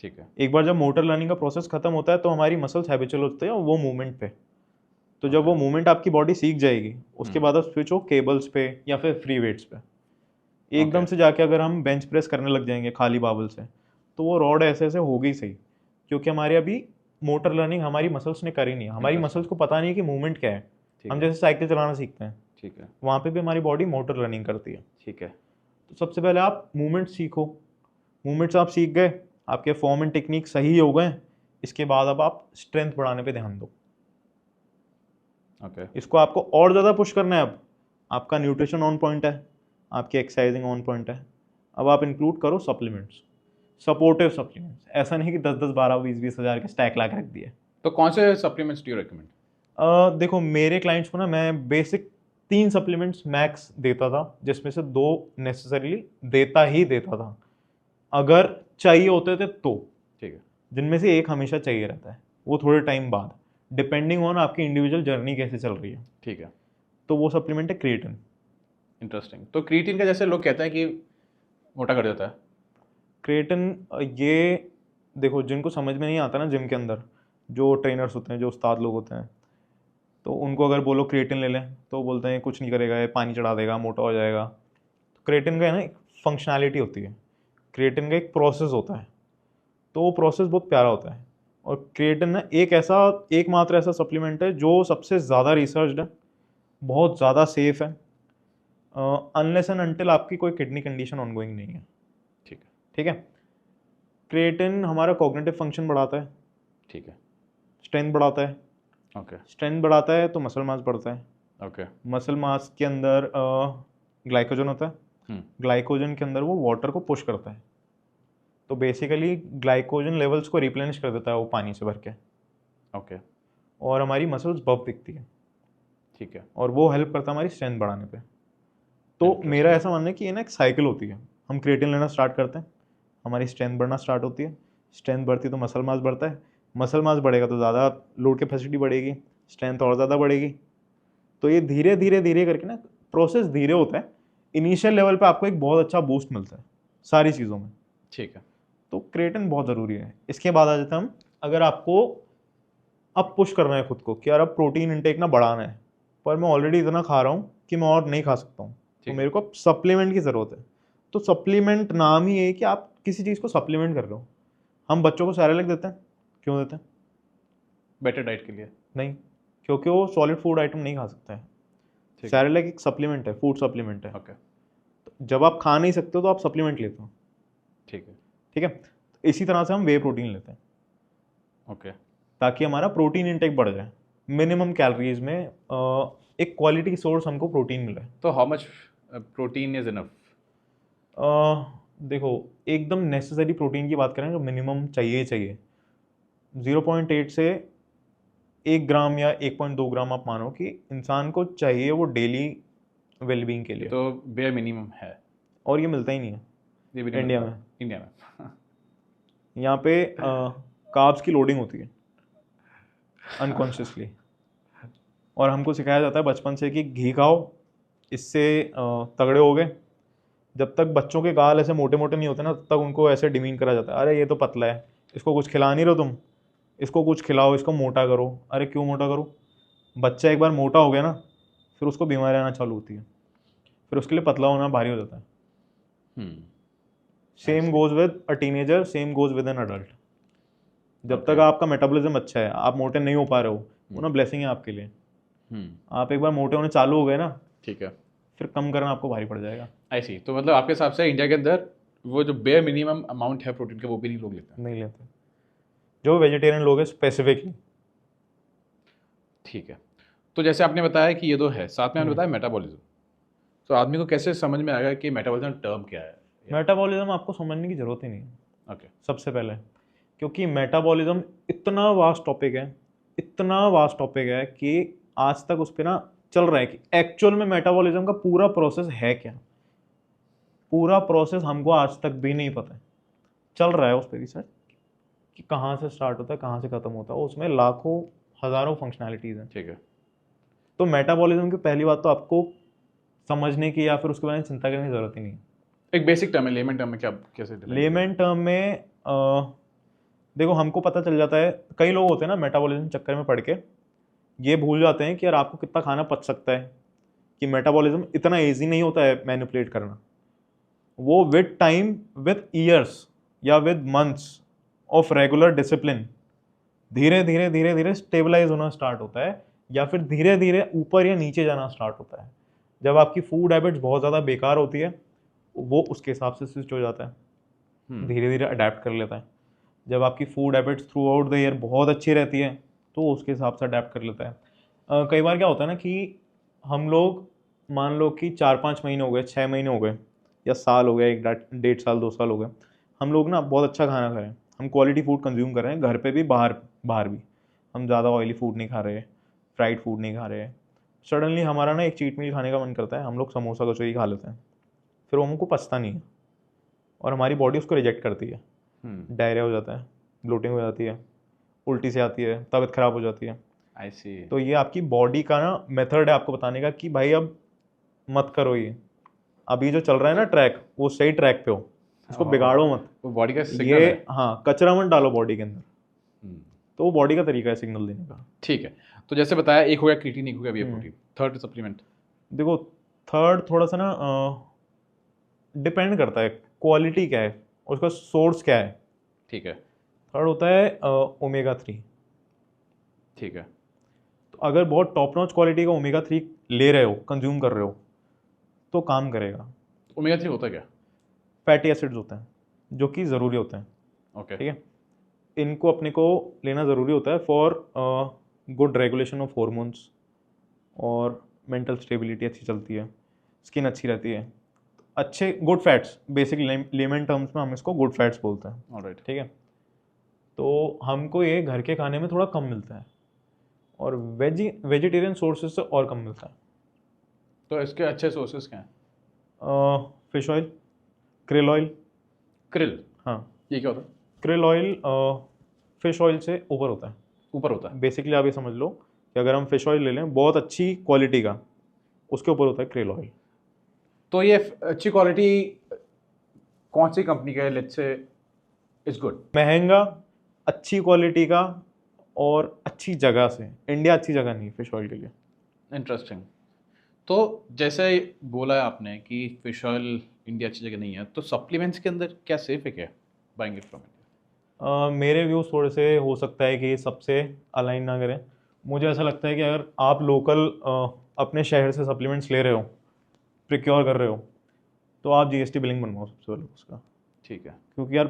ठीक है, एक बार जब मोटर लर्निंग का प्रोसेस खत्म होता है तो हमारी मसल्स हैबिचुअल होते हैं वो मूवमेंट पे। तो जब वो मूवमेंट आपकी बॉडी सीख जाएगी, उसके बाद आप स्विच हो केबल्स पे या फिर फ्री वेट्स पे। एकदम से जाके अगर हम बेंच प्रेस करने लग जाएंगे खाली बाबल से, तो वो रॉड ऐसे ऐसे होगी सही, क्योंकि हमारे अभी मोटर लर्निंग हमारी मसल्स ने करी नहीं है। हमारी मसल्स को पता नहीं है कि मूवमेंट क्या है। हम जैसे साइकिल चलाना सीखते हैं, ठीक है, वहाँ पे भी हमारी बॉडी मोटर लर्निंग करती है। ठीक है, तो सबसे पहले आप मूवमेंट सीखो, मूवमेंट्स आप सीख गए, आपके फॉर्म एंड टेक्निक सही हो गए, इसके बाद अब आप स्ट्रेंथ बढ़ाने पे ध्यान दो। ओके, इसको आपको और ज़्यादा पुश करना है। अब आपका न्यूट्रिशन ऑन पॉइंट है, आपकी एक्सरसाइजिंग ऑन पॉइंट है, अब आप इंक्लूड करो सप्लीमेंट्स, सपोर्टिव सप्लीमेंट्स। ऐसा नहीं कि 10-10, 12, 20-20 हज़ार के स्टैक ला के रख दिए। तो कौन से सप्लीमेंट्स डू यू रिकमेंड? देखो मेरे क्लाइंट्स को ना मैं बेसिक 3 सप्लीमेंट्स मैक्स देता था, जिसमें से 2 नेसेसरीली देता ही देता था, अगर चाहिए होते थे तो। ठीक है, जिनमें से एक हमेशा चाहिए रहता है, वो थोड़े टाइम बाद, डिपेंडिंग ऑन आपकी इंडिविजुअल जर्नी कैसे चल रही है। ठीक है, तो वो सप्लीमेंट है क्रिएटिन। इंटरेस्टिंग। तो क्रिएटिन का जैसे लोग कहते हैं कि मोटा कर देता है। क्रिएटिन ये देखो, जिनको समझ में नहीं आता ना जिम के अंदर, जो ट्रेनर्स होते हैं, जो उस्ताद लोग होते हैं, तो उनको अगर बोलो क्रिएटिन ले लें तो बोलते हैं कुछ नहीं करेगा, ये पानी चढ़ा देगा, मोटा हो जाएगा। तो क्रिएटिन का है ना एक फंक्शनैलिटी होती है, क्रिएटिन का एक प्रोसेस होता है, तो वो प्रोसेस बहुत प्यारा होता है। और क्रिएटिन ना एकमात्र ऐसा सप्लीमेंट है जो सबसे ज़्यादा रिसर्च्ड है, बहुत ज़्यादा सेफ है, अनलेस एंड अनटिल आपकी कोई किडनी कंडीशन ऑनगोइंग नहीं है। ठीक है, ठीक है। क्रिएटिन हमारा कॉग्निटिव फंक्शन बढ़ाता है, ठीक है, स्ट्रेंथ बढ़ाता है, ओके, स्ट्रेंथ बढ़ाता है तो मसल मास बढ़ता है, ओके, मसल मास के अंदर ग्लाइकोजन होता है, ग्लाइकोजन के अंदर वो वाटर को पुश करता है, तो बेसिकली ग्लाइकोजन लेवल्स को रिप्लेनिश कर देता है वो पानी से भर के, ओके और हमारी मसल्स बफ दिखती है, ठीक है। और वो हेल्प करता है हमारी स्ट्रेंथ बढ़ाने पे। तो मेरा ऐसा मानना है कि ये ना एक साइकिल होती है, हम क्रिएटिन लेना स्टार्ट करते हैं, हमारी स्ट्रेंथ बढ़ना स्टार्ट होती है, स्ट्रेंथ बढ़ती है तो मसल मास बढ़ता है, मसल मास बढ़ेगा तो ज़्यादा लोड कैपेसिटी बढ़ेगी, स्ट्रेंथ और ज़्यादा बढ़ेगी। तो ये धीरे धीरे धीरे करके ना प्रोसेस धीरे होता है, इनिशियल लेवल पे आपको एक बहुत अच्छा बूस्ट मिलता है सारी चीज़ों में। ठीक है। तो क्रिएटिन बहुत ज़रूरी है। इसके बाद आ जाते हैं हम, अगर आपको अब पुश करना है खुद को कि यार अब प्रोटीन इंटेक ना बढ़ाना है, पर मैं ऑलरेडी इतना खा रहा हूँ कि मैं और नहीं खा सकता हूँ, तो मेरे को सप्लीमेंट की ज़रूरत है। तो सप्लीमेंट नाम ही है कि आप किसी चीज़ को सप्लीमेंट कर रहे हो। हम बच्चों को सेरेलैक देते हैं, क्यों देते हैं? बेटर डाइट के लिए? नहीं, क्योंकि वो सॉलिड फूड आइटम नहीं खा सकता है। सेरेलैक एक सप्लीमेंट है, फूड सप्लीमेंट है। ओके तो जब आप खा नहीं सकते हो तो आप सप्लीमेंट लेते हो, ठीक है। ठीक है। तो इसी तरह से हम वे प्रोटीन लेते हैं, ओके ताकि हमारा प्रोटीन इंटेक बढ़ जाए। मिनिमम कैलोरीज में एक क्वालिटी सोर्स हमको प्रोटीन मिले। तो how much protein is enough? देखो, एकदम नेसेसरी प्रोटीन की बात करें तो मिनिमम चाहिए ही चाहिए। 0.8 से 1 ग्राम या 1.2 ग्राम आप मानो कि इंसान को चाहिए वो डेली वेलबींग के लिए, तो बेयर मिनिमम है, और ये मिलता ही नहीं है ये भी नहीं इंडिया मिलता। में। इंडिया में यहाँ पे कार्ब्स की लोडिंग होती है अनकॉन्शियसली, और हमको सिखाया जाता है बचपन से कि घी खाओ, इससे तगड़े हो गए। जब तक बच्चों के गाल ऐसे मोटे मोटे नहीं होते ना, तब तक उनको ऐसे डिमीन करा जाता है, अरे ये तो पतला है, इसको कुछ खिला नहीं रहे तुम, इसको कुछ खिलाओ, इसको मोटा करो। अरे क्यों मोटा करो? बच्चा एक बार मोटा हो गया ना, फिर उसको बीमारी आना चालू होती है, फिर उसके लिए पतला होना भारी हो जाता है। Same goes with a teenager, same goes with an adult. जब तक आपका मेटाबॉलिज्म अच्छा है, आप मोटे नहीं हो पा रहे हो, वो ना ब्लेसिंग है आपके लिए। आप एक बार मोटे होने चालू हो गए ना, ठीक है, फिर कम करना आपको भारी पड़ जाएगा। आई सी। तो मतलब आपके हिसाब से इंडिया के अंदर वो जो बेयर मिनिमम अमाउंट है प्रोटीन का वो भी नहीं लोग लेते हैं? नहीं लेते जो वेजिटेरियन लोग हैं स्पेसिफिकली। ठीक है। तो जैसे आपने बताया कि ये तो है, साथ में आपने बताया मेटाबॉलिज्म। तो आदमी को कैसे समझ में आएगा कि मेटाबॉलिज्म टर्म क्या है? मेटाबॉलिज्म आपको समझने की जरूरत ही नहीं है ओके सबसे पहले, क्योंकि मेटाबॉलिज्म इतना वास्ट टॉपिक है, इतना वास्ट टॉपिक है कि आज तक उस पर ना चल रहा है कि एक्चुअल में मेटाबॉलिज्म का पूरा प्रोसेस है क्या। पूरा प्रोसेस हमको आज तक भी नहीं पता है। चल रहा है उस पर रिसर्च कि कहाँ से स्टार्ट होता है, कहाँ से खत्म होता है, उसमें लाखों हज़ारों फंक्शनैलिटीज़ हैं। ठीक है। तो मेटाबॉलिज्म की पहली बात तो आपको समझने की या फिर उसके बारे में चिंता करने की ज़रूरत ही नहीं है। एक बेसिक टर्म है, लेमन टर्म में क्या कैसे लेमन टर्म में देखो, हमको पता चल जाता है, कई लोग होते हैं ना मेटाबॉलिज्म चक्कर में पड़ के ये भूल जाते हैं कि यार आपको कितना खाना पच सकता है, कि मेटाबॉलिज्म इतना ईजी नहीं होता है मैनिपुलेट करना। वो विद टाइम, विद ईयर्स या with months of regular discipline धीरे धीरे धीरे धीरे स्टेबलाइज होना स्टार्ट होता है, या फिर धीरे धीरे ऊपर या नीचे जाना स्टार्ट होता है। जब आपकी फूड हैबिट्स बहुत ज़्यादा बेकार होती है, वो उसके हिसाब से स्विच हो जाता है, धीरे धीरे अडेप्ट कर लेता है। जब आपकी food habits through out the year बहुत अच्छी रहती है, तो उसके हिसाब से अडेप्ट कर लेता है। कई बार क्या होता है ना कि हम लोग मान लो कि 4-5 महीने हो गए, 6 महीने हो गए, या साल हो गया, 1 1.5 साल 2 साल हो गए, हम लोग ना बहुत अच्छा खाना खा रहे हैं, हम क्वालिटी फूड कंज्यूम कर रहे हैं, घर पे भी बाहर बाहर भी हम ज़्यादा ऑयली फूड नहीं खा रहे, फ्राइड फूड नहीं खा रहे। सडनली हमारा ना एक चीट मील खाने का मन करता है, हम लोग समोसा कचौरी खा लेते हैं, फिर वो हमको पचता नहीं है और हमारी बॉडी उसको रिजेक्ट करती है। डायरिया हो जाता है, ब्लोटिंग हो जाती है, उल्टी से आती है, तबीयत खराब हो जाती है। आई सी। तो ये आपकी बॉडी का ना मेथड है आपको बताने का कि भाई अब मत करो ये, अभी जो चल रहा है ना ट्रैक, वो सही ट्रैक पे हो, इसको बिगाड़ो मत। वो बॉडी का सिग्नल ये है। हाँ, कचरा मत डालो बॉडी के अंदर। तो वो बॉडी का तरीका है सिग्नल देने का। ठीक है। तो जैसे बताया, एक हो गया क्रिएटिन, एक हो गया वे प्रोटीन, थर्ड सप्लीमेंट? देखो, थर्ड थोड़ा सा ना डिपेंड करता है क्वालिटी क्या है, उसका सोर्स क्या है। ठीक है। थर्ड होता है ओमेगा 3। ठीक है। तो अगर बहुत टॉप नॉच क्वालिटी का ओमेगा 3 ले रहे हो, कंज्यूम कर रहे हो, तो काम करेगा। ओमेगा 3 होता क्या? फैटी एसिड्स होते हैं जो कि ज़रूरी होते हैं, ओके। ठीक है। इनको अपने को लेना ज़रूरी होता है for good regulation of hormones, और मेंटल स्टेबिलिटी अच्छी चलती है, स्किन अच्छी रहती है। अच्छे good fats, basic lemon terms में हम इसको गुड फैट्स बोलते हैं, ऑलराइट। ठीक है। तो हमको ये घर के खाने में थोड़ा कम मिलता है और वेजिटेरियन सोर्सेज से और कम मिलता है। तो इसके अच्छे सोर्सेज क्या हैं? Fish oil, krill oil. Krill, हाँ, ये क्या होता है? क्रिल ऑयल फिश ऑयल से ऊपर होता है। ऊपर होता है? बेसिकली आप ये समझ लो कि अगर हम फिश ऑयल ले लें बहुत अच्छी क्वालिटी का, उसके ऊपर होता है क्रिल ऑयल। तो ये अच्छी क्वालिटी कौन सी कंपनी का है? Let's say it's good. महंगा, अच्छी क्वालिटी का और अच्छी जगह से। इंडिया अच्छी जगह नहीं फिश ऑयल के लिए। इंटरेस्टिंग। तो जैसे बोला है आपने कि फिश ऑयल इंडिया अच्छी जगह नहीं है, तो सप्लीमेंट्स के अंदर क्या सेफ है क्या बाइंग इट फ्रॉम इंडिया? मेरे व्यूज़ थोड़े से हो सकता है कि सबसे अलाइन ना करें। मुझे ऐसा लगता है कि अगर आप लोकल अपने शहर से सप्लीमेंट्स ले रहे हो, प्रिक्योर कर रहे हो, तो आप जीएसटी बिलिंग बनवाओ सबसे पहले उसका। ठीक है। क्योंकि यार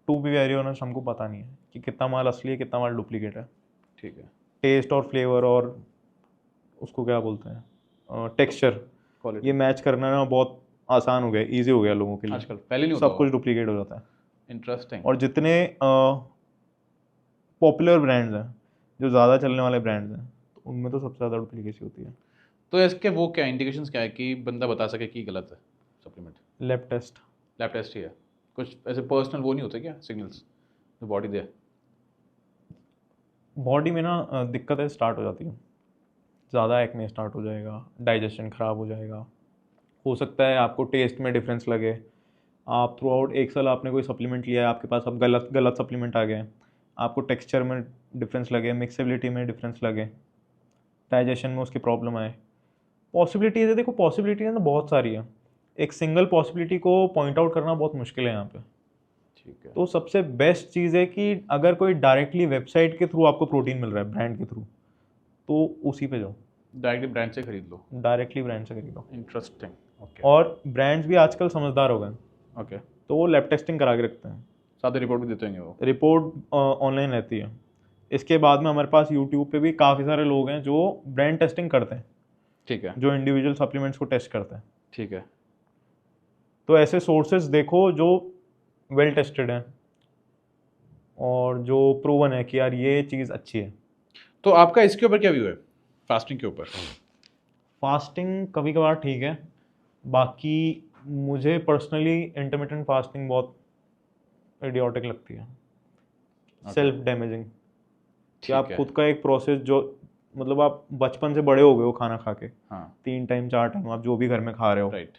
टू बी वेरी ऑनेस्ट हमको पता नहीं है कि कितना माल असली है कितना माल डुप्लीकेट है। ठीक है। टेस्ट और फ्लेवर और उसको क्या बोलते हैं टेक्सचर, क्वालिटी ये मैच करना ना बहुत आसान हो गया, इजी हो गया लोगों के लिए। आजकल, पहले नहीं होता सब कुछ डुप्लीकेट हो जाता है। इंटरेस्टिंग। और जितने पॉपुलर ब्रांड्स हैं, जो ज़्यादा चलने वाले ब्रांड्स हैं, तो उनमें तो सबसे ज़्यादा डुप्लीकेसी होती है। तो इसके वो क्या इंडिकेशंस क्या है कि बंदा बता सके कि गलत है supplement? Lab test. Lab test ही है? कुछ ऐसे पर्सनल वो नहीं होते क्या सिग्नल्स जो बॉडी दे? बॉडी में ना दिक्कतें स्टार्ट हो जाती हैं, ज़्यादा एक्ने स्टार्ट हो जाएगा, डाइजेशन ख़राब हो जाएगा, हो सकता है आपको टेस्ट में डिफरेंस लगे। आप थ्रू आउट एक साल आपने कोई सप्लीमेंट लिया है, आपके पास अब गलत गलत सप्लीमेंट आ गए, आपको टेक्सचर में डिफरेंस लगे, मिक्सेबिलिटी में डिफरेंस लगे, डाइजेशन में उसकी प्रॉब्लम आए। पॉसिबिलिटीज़ है, देखो पॉसिबिलिटी है तो बहुत सारी है, एक सिंगल पॉसिबिलिटी को पॉइंट आउट करना बहुत मुश्किल है यहाँ पे। ठीक है। तो सबसे बेस्ट चीज़ है कि अगर कोई डायरेक्टली वेबसाइट के थ्रू आपको प्रोटीन मिल रहा है ब्रांड के थ्रू, तो उसी पे जाओ, डायरेक्टली ब्रांड से खरीद लो। डायरेक्टली ब्रांड से खरीदो। इंटरेस्टिंग। ओके। और ब्रांड्स भी आजकल समझदार हो गए, ओके। तो वो लैब टेस्टिंग करा के रखते हैं, साथ रिपोर्ट भी देते होंगे वो? रिपोर्ट ऑनलाइन रहती है। इसके बाद में हमारे पास यूट्यूब पे भी काफ़ी सारे लोग हैं जो ब्रांड टेस्टिंग करते हैं, ठीक है। जो इंडिविजुअल सप्लीमेंट्स को टेस्ट करते हैं। ठीक है। तो ऐसे सोर्सेज देखो जो वेल टेस्टेड हैं और जो प्रूवन है कि यार ये चीज़ अच्छी है। तो आपका इसके ऊपर क्या व्यू है, फास्टिंग के ऊपर? फास्टिंग कभी कभार ठीक है, बाकी मुझे पर्सनली इंटरमिटेंट फास्टिंग बहुत इडियोटिक लगती है, सेल्फ डैमेजिंग। कि आप खुद का एक प्रोसेस जो मतलब आप बचपन से बड़े हो गए हो खाना खा के, हाँ 3 टाइम 4 टाइम आप जो भी घर में खा रहे हो, राइट,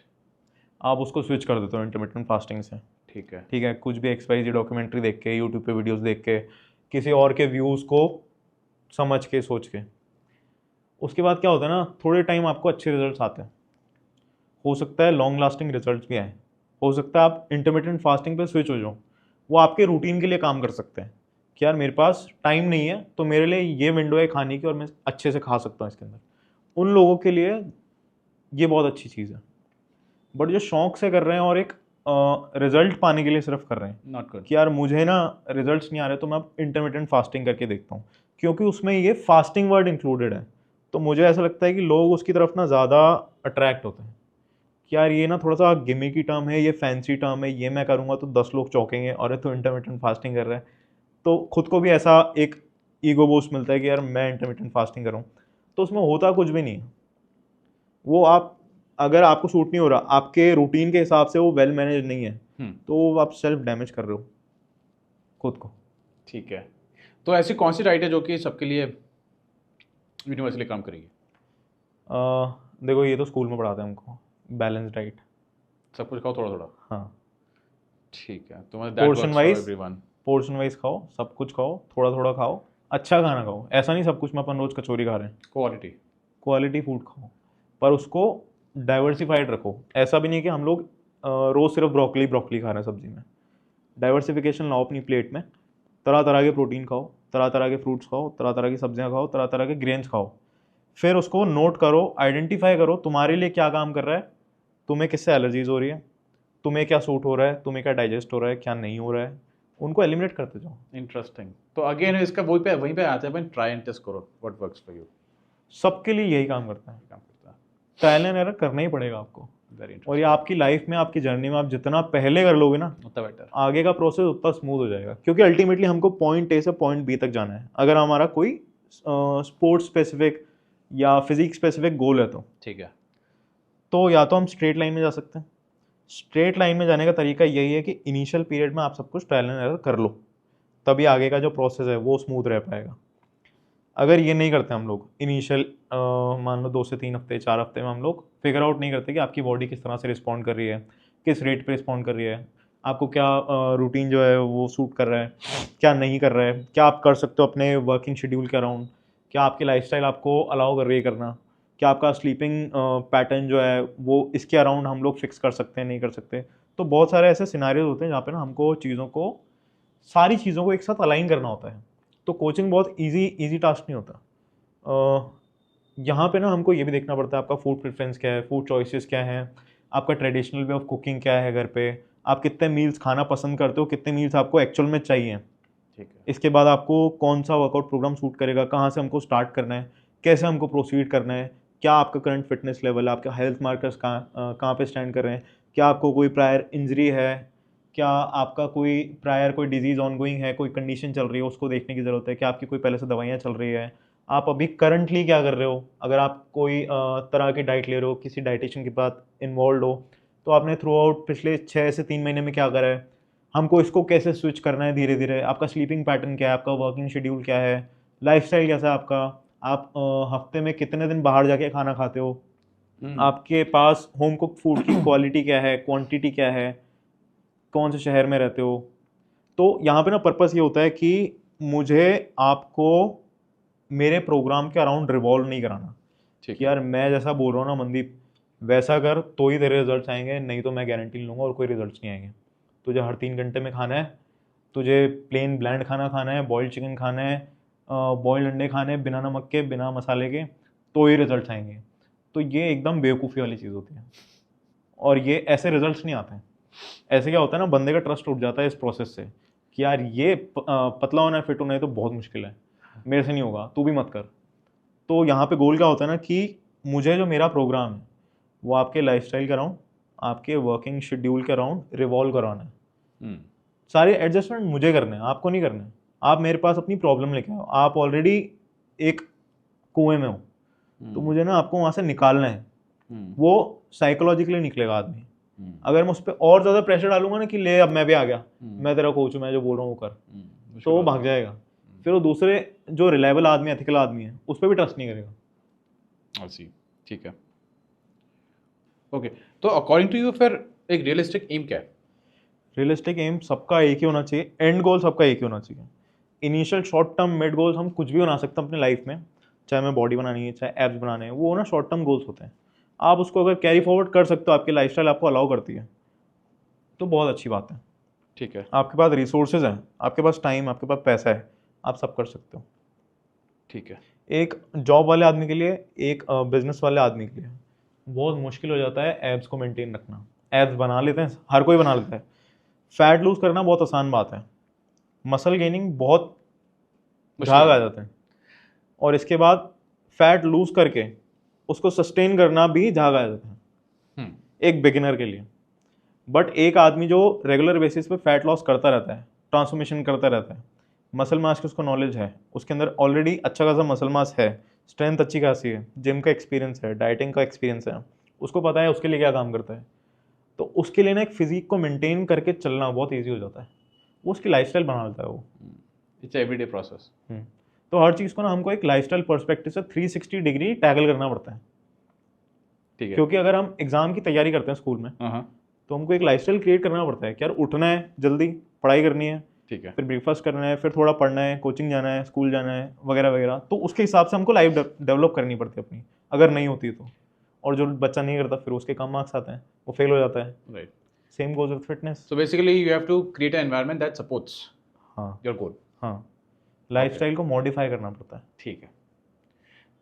आप उसको स्विच कर देते हो इंटरमिटेंट फास्टिंग से। ठीक है। ठीक है, कुछ भी XYZ डॉक्यूमेंट्री देख के, यूट्यूब पे वीडियोस देख के, किसी और के व्यूज़ को समझ के सोच के, उसके बाद क्या होता है ना, थोड़े टाइम आपको अच्छे रिजल्ट्स आते हैं, हो सकता है लॉन्ग लास्टिंग रिजल्ट्स भी आए, हो सकता है आप इंटरमिटेंट फास्टिंग पे स्विच हो जाओ, वो आपके रूटीन के लिए काम कर सकते हैं कि यार मेरे पास टाइम नहीं है तो मेरे लिए ये विंडो है खाने की और मैं अच्छे से खा सकता हूँ इसके अंदर। उन लोगों के लिए ये बहुत अच्छी चीज़ है। बट जो शौक से कर रहे हैं और एक रिजल्ट पाने के लिए सिर्फ कर रहे हैं, नॉट गुड। कि यार मुझे ना रिजल्ट्स नहीं आ रहे तो मैं अब इंटरमिटेंट फास्टिंग करके देखता हूँ, क्योंकि उसमें ये फास्टिंग वर्ड इंक्लूडेड है, तो मुझे ऐसा लगता है कि लोग उसकी तरफ ना ज़्यादा अट्रैक्ट होते हैं कि यार ये ना थोड़ा सा गिमिकी टर्म है, ये फैंसी टर्म है, ये मैं करूँगा तो 10 लोग चौंकेंगे, और तो इंटरमिटेंट फास्टिंग कर रहा है, तो खुद को भी ऐसा एक ईगो बूस्ट मिलता है कि यार मैं इंटरमिटेंट फास्टिंग कर रहा हूँ। तो उसमें होता कुछ भी नहीं है, वो आप अगर आपको सूट नहीं हो रहा, आपके रूटीन के हिसाब से वो वेल मैनेज नहीं है, तो आप सेल्फ डैमेज कर रहे हो खुद को। ठीक है। तो ऐसी कौन सी डाइट है जो कि सबके लिए यूनिवर्सली काम करेगी? देखो ये तो स्कूल में पढ़ाते हैं हमको, बैलेंस डाइट। सब कुछ खाओ थोड़ा थोड़ा? हाँ, ठीक है। तो मतलब पोर्शन वाइज खाओ, सब कुछ खाओ, थोड़ा थोड़ा खाओ, अच्छा खाना खाओ, ऐसा नहीं सब कुछ में अपन रोज कचौरी खा रहे हैं। क्वालिटी फूड खाओ, पर उसको डाइवर्सिफाइड रखो। ऐसा भी नहीं कि हम लोग रोज सिर्फ ब्रोकली खा रहे हैं सब्जी में। डाइवर्सिफिकेशन लाओ अपनी प्लेट में, तरह तरह के प्रोटीन खाओ, तरह तरह के फ्रूट्स खाओ, तरह तरह की सब्जियां खाओ, तरह तरह के ग्रेन्स खाओ। फिर उसको नोट करो, आइडेंटिफाई करो तुम्हारे लिए क्या काम कर रहा है, तुम्हें किससे एलर्जीज हो रही है, तुम्हें क्या सूट हो रहा है, तुम्हें क्या डाइजेस्ट हो रहा है, क्या नहीं हो रहा है, उनको एलिमिनेट करते जाओ। इंटरेस्टिंग। तो अगेन इसका वहीं पे आते हैं, ट्राई एंड टेस्ट करो व्हाट वर्क्स फॉर यू। सबके लिए यही काम करता है, काम करता है। ट्रायल एंड एरर करना ही पड़ेगा आपको। वेरी और ये इंटरेस्टिंग, आपकी लाइफ में, आपकी जर्नी में आप जितना पहले कर लोगे ना, उतना बेटर। आगे का प्रोसेस उतना स्मूथ हो जाएगा, क्योंकि अल्टीमेटली हमको पॉइंट ए से पॉइंट बी तक जाना है। अगर हमारा कोई स्पोर्ट्स स्पेसिफिक या फिजिक्स स्पेसिफिक गोल है ठीक है। तो या तो हम स्ट्रेट लाइन में जा सकते हैं। स्ट्रेट लाइन में जाने का तरीका यही है कि इनिशियल पीरियड में आप सब कुछ ट्रायल एंड एरर कर लो, तभी आगे का जो प्रोसेस है वो स्मूथ रह पाएगा। अगर ये नहीं करते हम लोग इनिशियल, मान लो 2 से 3 हफ्ते 4 हफ्ते में हम लोग फिगर आउट नहीं करते कि आपकी बॉडी किस तरह से रिस्पॉन्ड कर रही है, किस रेट पे रिस्पॉन्ड कर रही है, आपको क्या रूटीन जो है वो सूट कर रहा है, क्या नहीं कर रहा है, क्या आप कर सकते हो अपने वर्किंग शेड्यूल के अराउंड, क्या आपकी लाइफस्टाइल आपको अलाउ कर रही है करना, क्या आपका स्लीपिंग पैटर्न जो है वो इसके अराउंड हम लोग फिक्स कर सकते हैं नहीं कर सकते। तो बहुत सारे ऐसे सिनारियोज होते हैं जहाँ पे ना हमको चीज़ों को, सारी चीज़ों को एक साथ अलाइन करना होता है। तो कोचिंग बहुत इजी टास्क नहीं होता। यहाँ पे ना हमको ये भी देखना पड़ता है आपका फूड प्रेफरेंस क्या है, फूड चॉइसेस क्या है, आपका ट्रेडिशनल वे ऑफ कुकिंग क्या है घर पे, आप कितने मील्स खाना पसंद करते हो, कितने मील्स आपको एक्चुअल में चाहिए। ठीक है। इसके बाद आपको कौन सा वर्कआउट प्रोग्राम सूट करेगा, कहाँ से हमको स्टार्ट करना है, कैसे हमको प्रोसीड करना है, क्या आपका करंट फिटनेस लेवल, आपका हेल्थ मार्कर्स कहाँ पे स्टैंड कर रहे हैं, क्या आपको कोई प्रायर इंजरी है, क्या आपका कोई डिजीज़ ऑनगोइंग है, कोई कंडीशन चल रही है उसको देखने की ज़रूरत है, क्या आपकी कोई पहले से दवाइयाँ चल रही है, आप अभी करंटली क्या कर रहे हो, अगर आप कोई तरह की डाइट ले रहे हो, किसी डाइटिशियन के साथ इन्वॉल्व हो, तो आपने थ्रू आउट पिछले 6 से 3 महीने में क्या करा है, हमको इसको कैसे स्विच करना है धीरे धीरे, आपका स्लीपिंग पैटर्न क्या है, आपका वर्किंग शेड्यूल क्या है, लाइफस्टाइल कैसा है आपका, आप हफ्ते में कितने दिन बाहर जाके खाना खाते हो, आपके पास होम कुक फूड की क्वालिटी क्या है, क्वांटिटी क्या है, कौन से शहर में रहते हो। तो यहाँ पे ना पर्पस ये होता है कि मुझे आपको मेरे प्रोग्राम के अराउंड रिवॉल्व नहीं कराना ठीक कि है। यार मैं जैसा बोल रहा हूँ ना मनदीप, वैसा कर तो ही तेरे रिजल्ट्स आएंगे, नहीं तो मैं गारंटी नहीं लूँगा और कोई रिजल्ट्स नहीं आएंगे। तुझे हर 3 घंटे में खाना है, तुझे प्लेन ब्लैंड खाना खाना है, बॉइल्ड चिकन खाना है, बॉइल्ड अंडे खाने हैं बिना नमक के बिना मसाले के, तो ही रिजल्ट्स आएंगे। तो ये एकदम बेवकूफ़ी वाली चीज़ होती है और ये ऐसे रिजल्ट्स नहीं आते हैं। ऐसे क्या होता है ना, बंदे का ट्रस्ट उठ जाता है इस प्रोसेस से कि यार ये पतला होना है, फिट होना है तो बहुत मुश्किल है, मेरे से नहीं होगा, तू भी मत कर। तो यहाँ पे गोल क्या होता है ना कि मुझे जो मेरा प्रोग्राम है वो आपके लाइफस्टाइल के अराउंड, आपके वर्किंग शेड्यूल के अराउंड रिवॉल्व करवाना है। सारे एडजस्टमेंट मुझे करने हैं, आपको नहीं करने हैं। आप मेरे पास अपनी प्रॉब्लम लेके आओ, आप ऑलरेडी एक कुएं में हो, तो मुझे ना आपको वहाँ से निकालना है। वो साइकोलॉजिकली निकलेगा आदमी। अगर मैं उस पर और ज़्यादा प्रेशर डालूंगा ना कि ले अब मैं भी आ गया, मैं तेरा कोच हूँ, मैं जो बोल रहा हूँ वो कर, तो वो भाग जाएगा। फिर वो दूसरे जो रिलायबल आदमी, एथिकल आदमी है, उस पर भी ट्रस्ट नहीं करेगा। ठीक है। ओके, तो अकॉर्डिंग टू यू फिर एक रियलिस्टिक एम क्या है? रियलिस्टिक एम सबका एक ही होना चाहिए, एंड गोल सबका एक ही होना चाहिए। Initial short term mid goals हम कुछ भी बना सकते हैं अपनी लाइफ में, चाहे हमें बॉडी बनानी है चाहे एब्स बनाने हैं, वो ना शॉर्ट टर्म गोल्स होते हैं। आप उसको अगर कैरी फॉरवर्ड कर सकते हो, आपकी लाइफस्टाइल आपको अलाउ करती है, तो बहुत अच्छी बात है। ठीक है। आपके पास रिसोर्सेज हैं, आपके पास टाइम, आपके पास पैसा है, आप सब कर सकते हो। ठीक है। एक जॉब वाले आदमी के लिए, एक बिजनेस वाले आदमी के लिए बहुत मुश्किल हो जाता है एब्स को मेंटेन रखना। एब्स बना लेते हैं, हर कोई बना लेता है, फैट लूज करना बहुत आसान बात है, मसल गेनिंग बहुत झाग आ जाते हैं, और इसके बाद फैट लूज करके उसको सस्टेन करना भी झाग आ जाता है एक बिगिनर के लिए। बट एक आदमी जो रेगुलर बेसिस पे फैट लॉस करता रहता है, ट्रांसफॉर्मेशन करता रहता है, मसल मास की उसको नॉलेज है, उसके अंदर ऑलरेडी अच्छा खासा मसल मास है, स्ट्रेंथ अच्छी खासी है, जिम का एक्सपीरियंस है, डाइटिंग का एक्सपीरियंस है, उसको पता है उसके लिए क्या काम करता है, तो उसके लिए ना एक फिजिक को मेंटेन करके चलना बहुत ईजी हो जाता है, वो उसकी लाइफस्टाइल बना लेता है वो। It's everyday process. तो हर चीज़ को ना हमको एक लाइफस्टाइल पर्सपेक्टिव से 360 डिग्री टैकल करना पड़ता है। ठीक है। क्योंकि अगर हम एग्जाम की तैयारी करते हैं स्कूल में, तो हमको एक लाइफस्टाइल क्रिएट करना पड़ता है कि यार उठना है जल्दी, पढ़ाई करनी है, ठीक है। फिर ब्रेकफास्ट करना है, फिर थोड़ा पढ़ना है, कोचिंग जाना है, स्कूल जाना है, वगैरह वगैरह। तो उसके हिसाब से हमको लाइफ डेवलप करनी पड़ती है अपनी, अगर नहीं होती तो। और जो बच्चा नहीं करता फिर उसके कम मार्क्स आते हैं, वो फेल हो जाता है। Right. Same goes with fitness. So basically you have to create an environment that supports हाँ योर गोल। हाँ, लाइफस्टाइल को मॉडिफाई करना पड़ता है। ठीक है।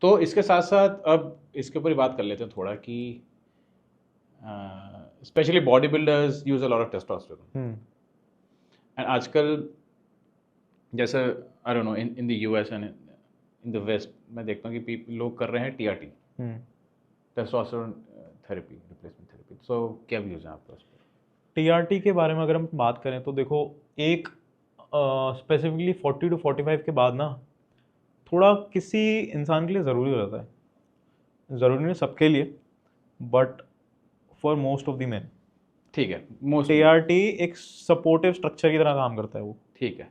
तो इसके साथ साथ अब इसके ऊपर ही बात कर लेते हैं थोड़ा कि specially body builders use a lot of testosterone, and आजकल जैसे I don't know in the US and in the west मैं देखता हूँ कि लोग कर रहे हैं TRT, testosterone therapy, replacement therapy. So क्या व्यूज़ हैं आपका उस पर? टीआरटी के बारे में अगर हम बात करें तो देखो, एक स्पेसिफिकली 40 to 45 के बाद ना थोड़ा किसी इंसान के लिए ज़रूरी हो जाता है, ज़रूरी नहीं सबके लिए, but for most of the man ठीक है, मोस्ट टीआरटी एक सपोर्टिव स्ट्रक्चर की तरह काम करता है वो। ठीक है,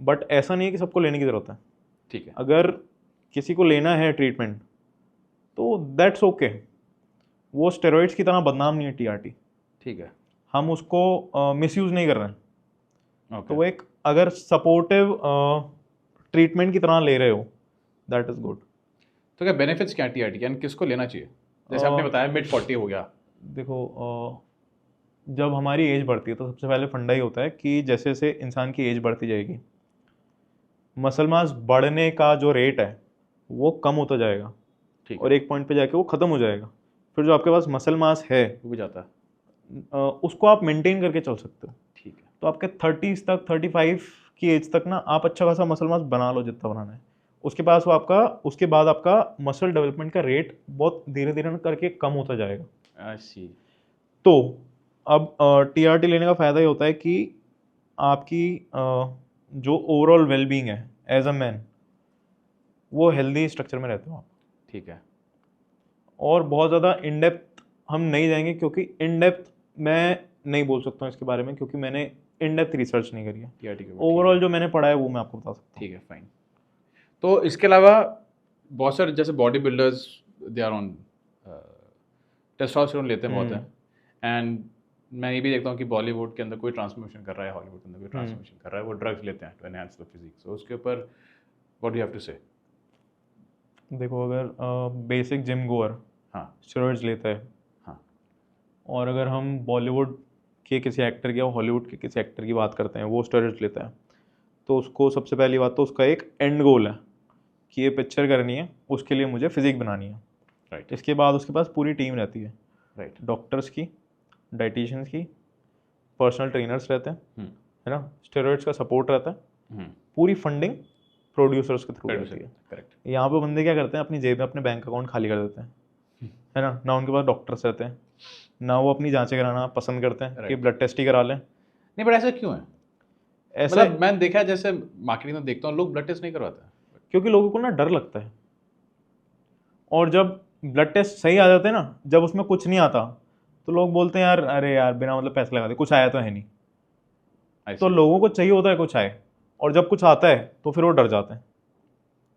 बट ऐसा नहीं है कि सबको लेने की ज़रूरत है। ठीक है, अगर किसी को लेना है ट्रीटमेंट तो दैट्स ओके, वो स्टेरॉइड्स की तरह बदनाम नहीं है टीआरटी, ठीक है, हम उसको मिसयूज़ नहीं कर रहे हैं। ओके। तो वो एक अगर सपोर्टिव ट्रीटमेंट की तरह ले रहे हो, दैट इज़ गुड। तो क्या बेनिफिट्स क्या टीआरटी के, यानी किसको लेना चाहिए? जैसे आपने बताया मिड 40 हो गया। देखो, जब हमारी एज बढ़ती है तो सबसे पहले फंडा ही होता है कि जैसे जैसे इंसान की एज बढ़ती जाएगी, मसल मास बढ़ने का जो रेट है वो कम होता जाएगा, ठीक और है, एक पॉइंट पे जाके वो ख़त्म हो जाएगा। फिर जो आपके पास मसल मास है वो भी जाता है। उसको आप मेंटेन करके चल सकते हो। ठीक है, तो आपके 30s तक, 35 की एज तक ना आप अच्छा खासा मसल मास बना लो जितना बनाना है। उसके बाद आपका मसल डेवलपमेंट का रेट बहुत धीरे धीरे करके कम होता जाएगा। आई सी। तो अब टीआरटी लेने का फ़ायदा ये होता है कि आपकी जो ओवरऑल वेलबींग है एज अ मैन, वो हेल्दी स्ट्रक्चर में रहते हो आप। ठीक है, और बहुत ज़्यादा इन डेप्थ हम नहीं जाएंगे, क्योंकि इन डेप्थ मैं नहीं बोल सकता हूँ इसके बारे में, क्योंकि मैंने इन डेप्थ रिसर्च नहीं करी है। टीआरटी के ऊपर। ओवरऑल जो मैंने पढ़ा है वो मैं आपको बता सकता हूँ। ठीक है, फाइन। तो इसके अलावा बहुत सारे जैसे body builders they are on testosterone लेते हैं बहुत हैं, एंड मैं ये भी देखता हूँ कि बॉलीवुड के अंदर कोई ट्रांसफॉर्मेशन कर रहा है, हॉलीवुड के अंदर कोई ट्रांसफॉर्मेशन कर रहा है, वो ड्रग्स लेते हैं to enhance the physique. So उसके ऊपर what do you have to say? देखो, अगर बेसिक जिम गोअर हाँ, स्टेरॉइड्स लेता है, हाँ, और अगर हम बॉलीवुड के किसी एक्टर की या हॉलीवुड के किसी एक्टर की बात करते हैं वो स्टेरॉइड्स लेता है, तो उसको सबसे पहली बात तो उसका एक एंड गोल है कि ये पिक्चर करनी है, उसके लिए मुझे फिजिक बनानी है। राइट, इसके बाद उसके पास पूरी टीम रहती है, राइट, डॉक्टर्स की, डाइटिशियंस की, पर्सनल ट्रेनर्स रहते हैं, है ना, स्टेरॉइड्स का सपोर्ट रहता है, पूरी फंडिंग प्रोड्यूसर्स के थ्रू रहती है। करेक्ट, यहाँ पे बंदे क्या करते हैं, अपनी जेब में अपने बैंक अकाउंट खाली कर देते हैं, है ना उनके पास डॉक्टर्स रहते हैं, ना वो अपनी जांचें कराना पसंद करते हैं कि Right. ब्लड टेस्ट ही करा लें। नहीं, बट ऐसा क्यों है? ऐसा मतलब मैंने देखा है, जैसे मार्केटिंग में देखता हूँ लोग ब्लड टेस्ट नहीं करवाते हैं। क्योंकि लोगों को ना डर लगता है, और जब ब्लड टेस्ट सही आ जाते हैं ना, जब उसमें कुछ नहीं आता तो लोग बोलते हैं यार, अरे यार बिना मतलब पैसे लगा दे, कुछ आया तो है नहीं। आई तो सी, लोगों को चाहिए होता है कुछ आए, और जब कुछ आता है तो फिर वो डर जाते हैं।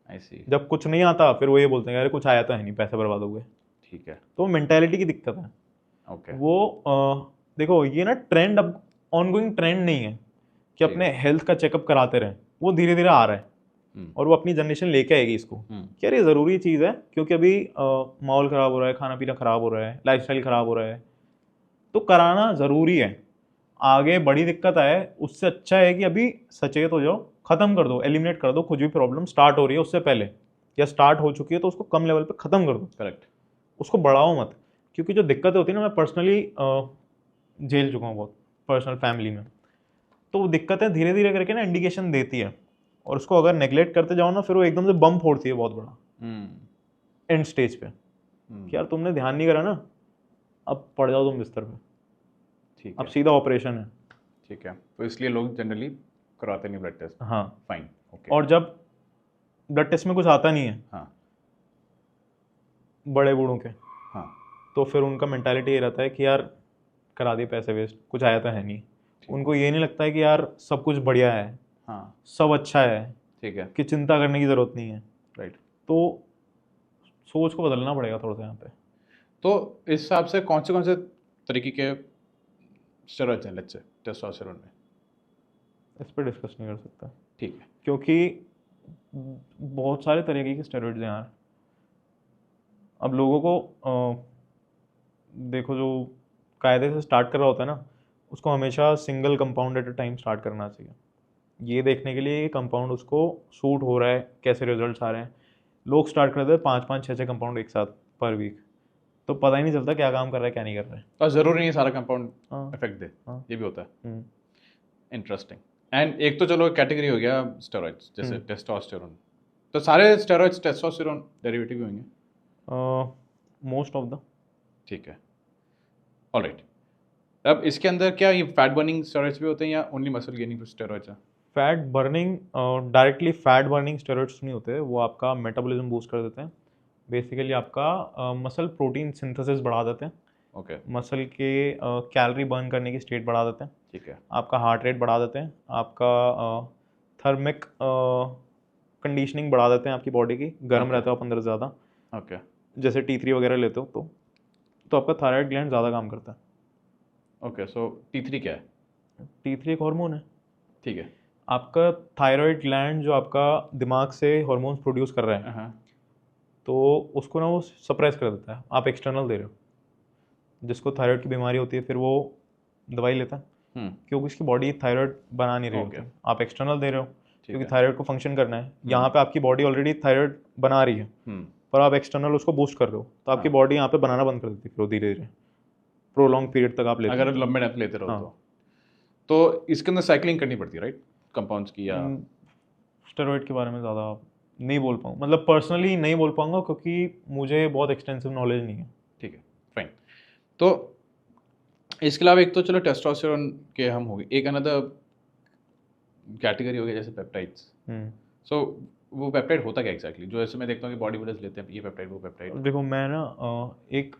आई सी, जब कुछ नहीं आता फिर वो ये बोलते हैं अरे कुछ आया तो है नहीं, पैसे बर्बाद हो गए। ठीक है, तो मेंटेलिटी की दिक्कत है ओके, वो। देखो, ये ना ट्रेंड अब ऑनगोइंग ट्रेंड नहीं है कि अपने हेल्थ का चेकअप कराते रहें, वो धीरे धीरे आ रहा है, और वो अपनी जनरेशन लेके आएगी इसको कि यार ये ज़रूरी चीज़ है, क्योंकि अभी माहौल ख़राब हो रहा है, खाना पीना ख़राब हो रहा है, लाइफस्टाइल ख़राब हो रहा है, तो कराना ज़रूरी है। आगे बड़ी दिक्कत आए उससे अच्छा है कि अभी सचेत हो जाओ, ख़त्म कर दो, एलिमिनेट कर दो कुछ भी प्रॉब्लम स्टार्ट हो रही है उससे पहले, या स्टार्ट हो चुकी है तो उसको कम लेवल पे ख़त्म कर दो, करेक्ट, उसको बढ़ाओ मत। क्योंकि जो दिक्कतें होती है ना, मैं पर्सनली झेल चुका हूँ बहुत पर्सनल फैमिली में, तो वो दिक्कतें धीरे धीरे करके ना इंडिकेशन देती है, और उसको अगर नेग्लेक्ट करते जाओ ना, फिर वो एकदम से बम फोड़ती है बहुत बड़ा एंड स्टेज पे कि यार तुमने ध्यान नहीं करा ना, अब पड़ जाओ तुम बिस्तर पे, ठीक अब है, सीधा ऑपरेशन है। ठीक है। तो इसलिए लोग जनरली करवाते नहीं ब्लड टेस्ट। हाँ, फाइन, ओके, और जब ब्लड टेस्ट में कुछ आता नहीं है हाँ, बड़े बूढ़ों के, हाँ, तो फिर उनका मेंटालिटी ये रहता है कि यार करा दिए पैसे वेस्ट, कुछ आया तो है नहीं। उनको ये नहीं लगता है कि यार सब कुछ बढ़िया है, हाँ, सब अच्छा है, ठीक है, कि चिंता करने की ज़रूरत नहीं है। राइट। तो सोच को बदलना पड़ेगा थोड़ा सा यहाँ पे। तो इस हिसाब से कौन से तरीके के स्टेरॉइड्स हैं, लेट्स से टेस्टोस्टेरोन में? इस पर डिस्कस नहीं कर सकता, ठीक है, क्योंकि बहुत सारे तरीके के स्टेरॉइड्स हैं यार। अब लोगों को देखो, जो कायदे से स्टार्ट कर रहा होता है ना, उसको हमेशा single compound at a time start करना चाहिए, ये देखने के लिए कंपाउंड उसको सूट हो रहा है, कैसे रिजल्ट्स आ रहे हैं। लोग स्टार्ट करते हैं 5-5, 6-6 कंपाउंड एक साथ पर वीक, तो पता ही नहीं चलता क्या काम कर रहा है क्या नहीं कर रहा है। तो ज़रूरी नहीं है सारा कंपाउंड हाँ, इफेक्ट दे, हाँ, ये भी होता है। हम्म, इंटरेस्टिंग। एंड एक तो चलो कैटेगरी हो गया स्टेरॉइड्स, जैसे टेस्टोस्टेरोन, तो सारे स्टेरॉइड्स टेस्टोस्टेरोन डेरिवेटिव होंगे? Most of the. ठीक है। ऑलराइट, अब इसके अंदर क्या ये फैट बर्निंग स्टेरॉइड्स भी होते हैं या ओनली मसल गेनिंग स्टेरॉइड्स हैं? Fat burning directly fat burning steroids नहीं होते, वो आपका मेटाबॉलिज्म बूस्ट कर देते हैं। बेसिकली आपका मसल प्रोटीन सिंथेसिस बढ़ा देते हैं, ओके, मसल के कैलोरी बर्न करने की स्टेट बढ़ा देते हैं, ठीक है, आपका हार्ट रेट बढ़ा देते हैं, आपका थर्मिक कंडीशनिंग बढ़ा देते हैं, आपकी बॉडी की गर्म Okay. रहता है आप अंदर ज़्यादा, ओके, जैसे T3 वगैरह लेते हो तो आपका थायराइड ग्लैंड ज़्यादा काम करता है। ओके, सो T3 क्या है? T3 एक हार्मोन है, ठीक है, आपका थायराइड ग्लैंड जो आपका दिमाग से हार्मोन्स प्रोड्यूस कर रहा है, हाँ, तो उसको ना वो सप्रेस कर देता है, आप एक्सटर्नल दे रहे हो। जिसको थायराइड की बीमारी होती है फिर वो दवाई लेता है, क्योंकि उसकी बॉडी थायराइड बना नहीं रही Okay. होती, आप एक्सटर्नल दे रहे हो क्योंकि है। थायराइड को फंक्शन करना है। यहाँ पे आपकी बॉडी ऑलरेडी थायराइड बना रही है, पर आप एक्सटर्नल उसको बूस्ट कर रहे हो, तो आपकी हाँ। बॉडी यहाँ पे बनाना बंद कर देती है, फिर धीरे धीरे प्रोलॉन्ग पीरियड तक आप लेते अगर हो। लंबे डेप्थ लेते रहो हाँ। तो इसके अंदर साइकिलिंग करनी पड़ती है, राइट, कंपाउंड्स की या? स्टेरॉइड के बारे में ज़्यादा नहीं बोल पाऊँ, मतलब पर्सनली नहीं बोल पाऊँगा क्योंकि मुझे बहुत एक्सटेंसिव नॉलेज नहीं है। ठीक है, फाइन। तो इसके अलावा एक तो चलो टेस्टोस्टेरोन के हम हो गए, एक अनदर कैटेगरी हो गया जैसे पेप्टाइड्स। सो वो पेप्टाइड होता क्या एग्जैक्टली, जो ऐसे मैं देखता हूँ कि बॉडी बिल्डर्स लेते हैं ये पेप्टाइड वो पेप्टाइड? देखो मैं ना एक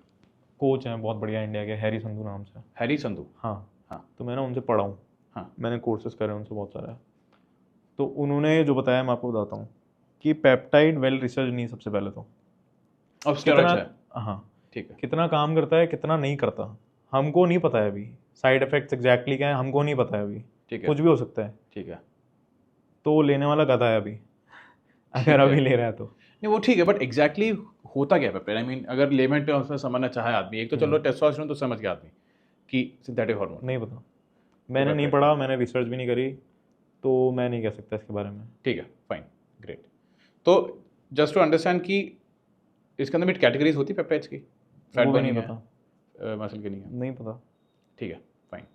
कोच हैं बहुत बढ़िया इंडिया के, हैरी संधू नाम से। हैरी संधू? हाँ हाँ। तो मैं ना उनसे पढ़ा हूँ, हाँ। मैंने कोर्सेज करे उनसे बहुत सारे। तो उन्होंने जो बताया मैं आपको बताता हूँ कि पेप्टाइड वेल रिसर्च नहीं, सबसे पहले तो अब स्टेरॉइड्स है, हाँ ठीक है, कितना काम करता है कितना नहीं करता हमको नहीं पता है अभी, साइड इफेक्ट्स एग्जैक्टली क्या है हमको नहीं पता है अभी, ठीक है, कुछ भी हो सकता है। ठीक है। तो वो लेने वाला गधा है अभी, अगर अभी ले रहा है तो। नहीं वो ठीक है, बट एग्जैक्टली होता क्या है पेप्टाइड? आई मीन अगर लेमन टर्म्स में समझना चाहे आदमी, एक तो चलो टेस्टोस्टेरोन तो समझ गया आदमी कि सिंथेटिक हार्मोन, नहीं पता, मैंने नहीं peptide पढ़ा, मैंने रिसर्च भी नहीं करी, तो मैं नहीं कह सकता इसके बारे में। ठीक है, फाइन, ग्रेट। तो जस्ट टू अंडरस्टैंड कि इसके अंदर भी कैटेगरीज होती है पेप्टाइड्स की? फैट वो भी नहीं बर्निंग पता, है, मसल गेनिंग है, नहीं पता। ठीक है, फाइन।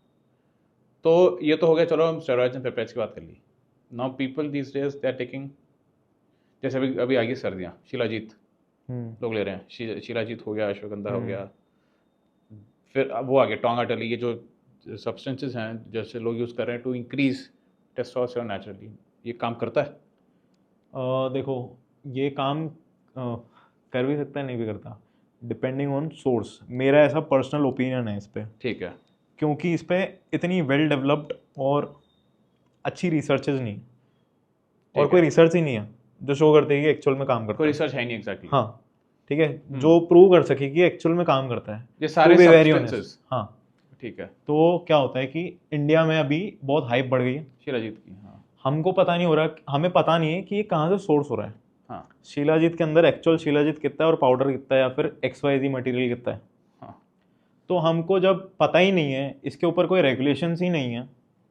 तो ये तो हो गया, चलो हम स्टेरॉइड्स एंड पेप्टाइड्स की बात कर ली। Now people these days they are taking, जैसे अभी अभी आ गई सर्दियाँ, शिलाजीत लोग ले रहे हैं, शिलाजीत हो गया, अश्वगंधा हो गया, फिर अब वो आ गया टोंगाटली, ये जो सब्सटेंसेस हैं जैसे लोग यूज़ कर रहे हैं टू इंक्रीज टेस्टोस्टेरोन नेचुरली, ये काम करता है? देखो ये काम कर भी सकता है नहीं भी करता, डिपेंडिंग ऑन सोर्स। मेरा ऐसा पर्सनल ओपिनियन है इस पे, ठीक है, क्योंकि इस पे इतनी वेल डेवलप्ड और अच्छी रिसर्चेज नहीं, और कोई रिसर्च ही नहीं है जो शो करते हैं कि एक्चुअल में काम करता कोई है। रिसर्च है नहीं एग्जैक्टली। हाँ ठीक है, जो प्रूव कर सके कि एक्चुअल में काम करता है, ये सारे to be very honest। Substances, हाँ ठीक है, तो क्या होता है कि इंडिया में अभी बहुत हाइप बढ़ गई है, शिलाजीत की, हाँ हमको पता नहीं हो रहा, हमें पता नहीं है कि ये कहाँ से सोर्स हो रहा है। हाँ शिलाजीत के अंदर एक्चुअल शिलाजीत कितना है और पाउडर कितना है या फिर XYZ मटेरियल कितना है, हाँ, तो हमको जब पता ही नहीं है, इसके ऊपर कोई रेगुलेशंस ही नहीं है,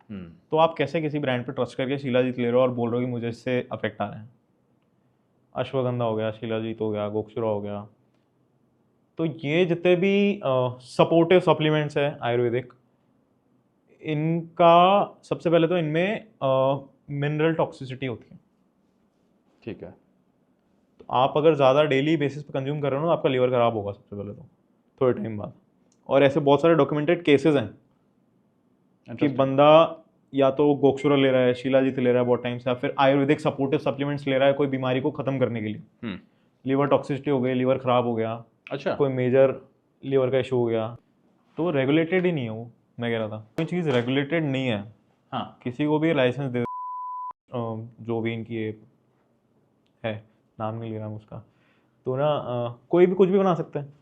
हम्म, तो आप कैसे किसी ब्रांड पे ट्रस्ट करके शिलाजीत ले रहे हो और बोल रहे हो कि मुझे इससे अफेक्ट आ रहे हैं। अश्वगंधा हो गया, शिलाजीत हो गया, गोक्षुरा हो गया, तो ये जितने भी सपोर्टिव सप्लीमेंट्स है आयुर्वेदिक, इनका सबसे पहले तो इनमें मिनरल टॉक्सिसिटी होती है। ठीक है, तो आप अगर ज़्यादा डेली बेसिस पे कंज्यूम कर रहे हो ना, आपका लीवर ख़राब होगा सबसे पहले तो थोड़े टाइम बाद। और ऐसे बहुत सारे डॉक्यूमेंटेड केसेस हैं कि Interesting. बंदा या तो गोक्षुरा ले रहा है, शिलाजीत ले रहा है बहुत टाइम से, या फिर आयुर्वेदिक सपोर्टिव सप्लीमेंट्स ले रहा है कोई बीमारी को ख़त्म करने के लिए, लीवर टॉक्सिसिटी हो गई, लीवर ख़राब हो गया, अच्छा, कोई मेजर लीवर का इशू हो गया, तो रेगुलेटेड ही नहीं है वो। मैं कह रहा था कोई चीज़ रेगुलेटेड नहीं है, हाँ, किसी को भी लाइसेंस दे जो भी इनकी ये है, नाम नहीं ले रहा हूँ उसका, तो ना कोई भी कुछ भी बना सकता है,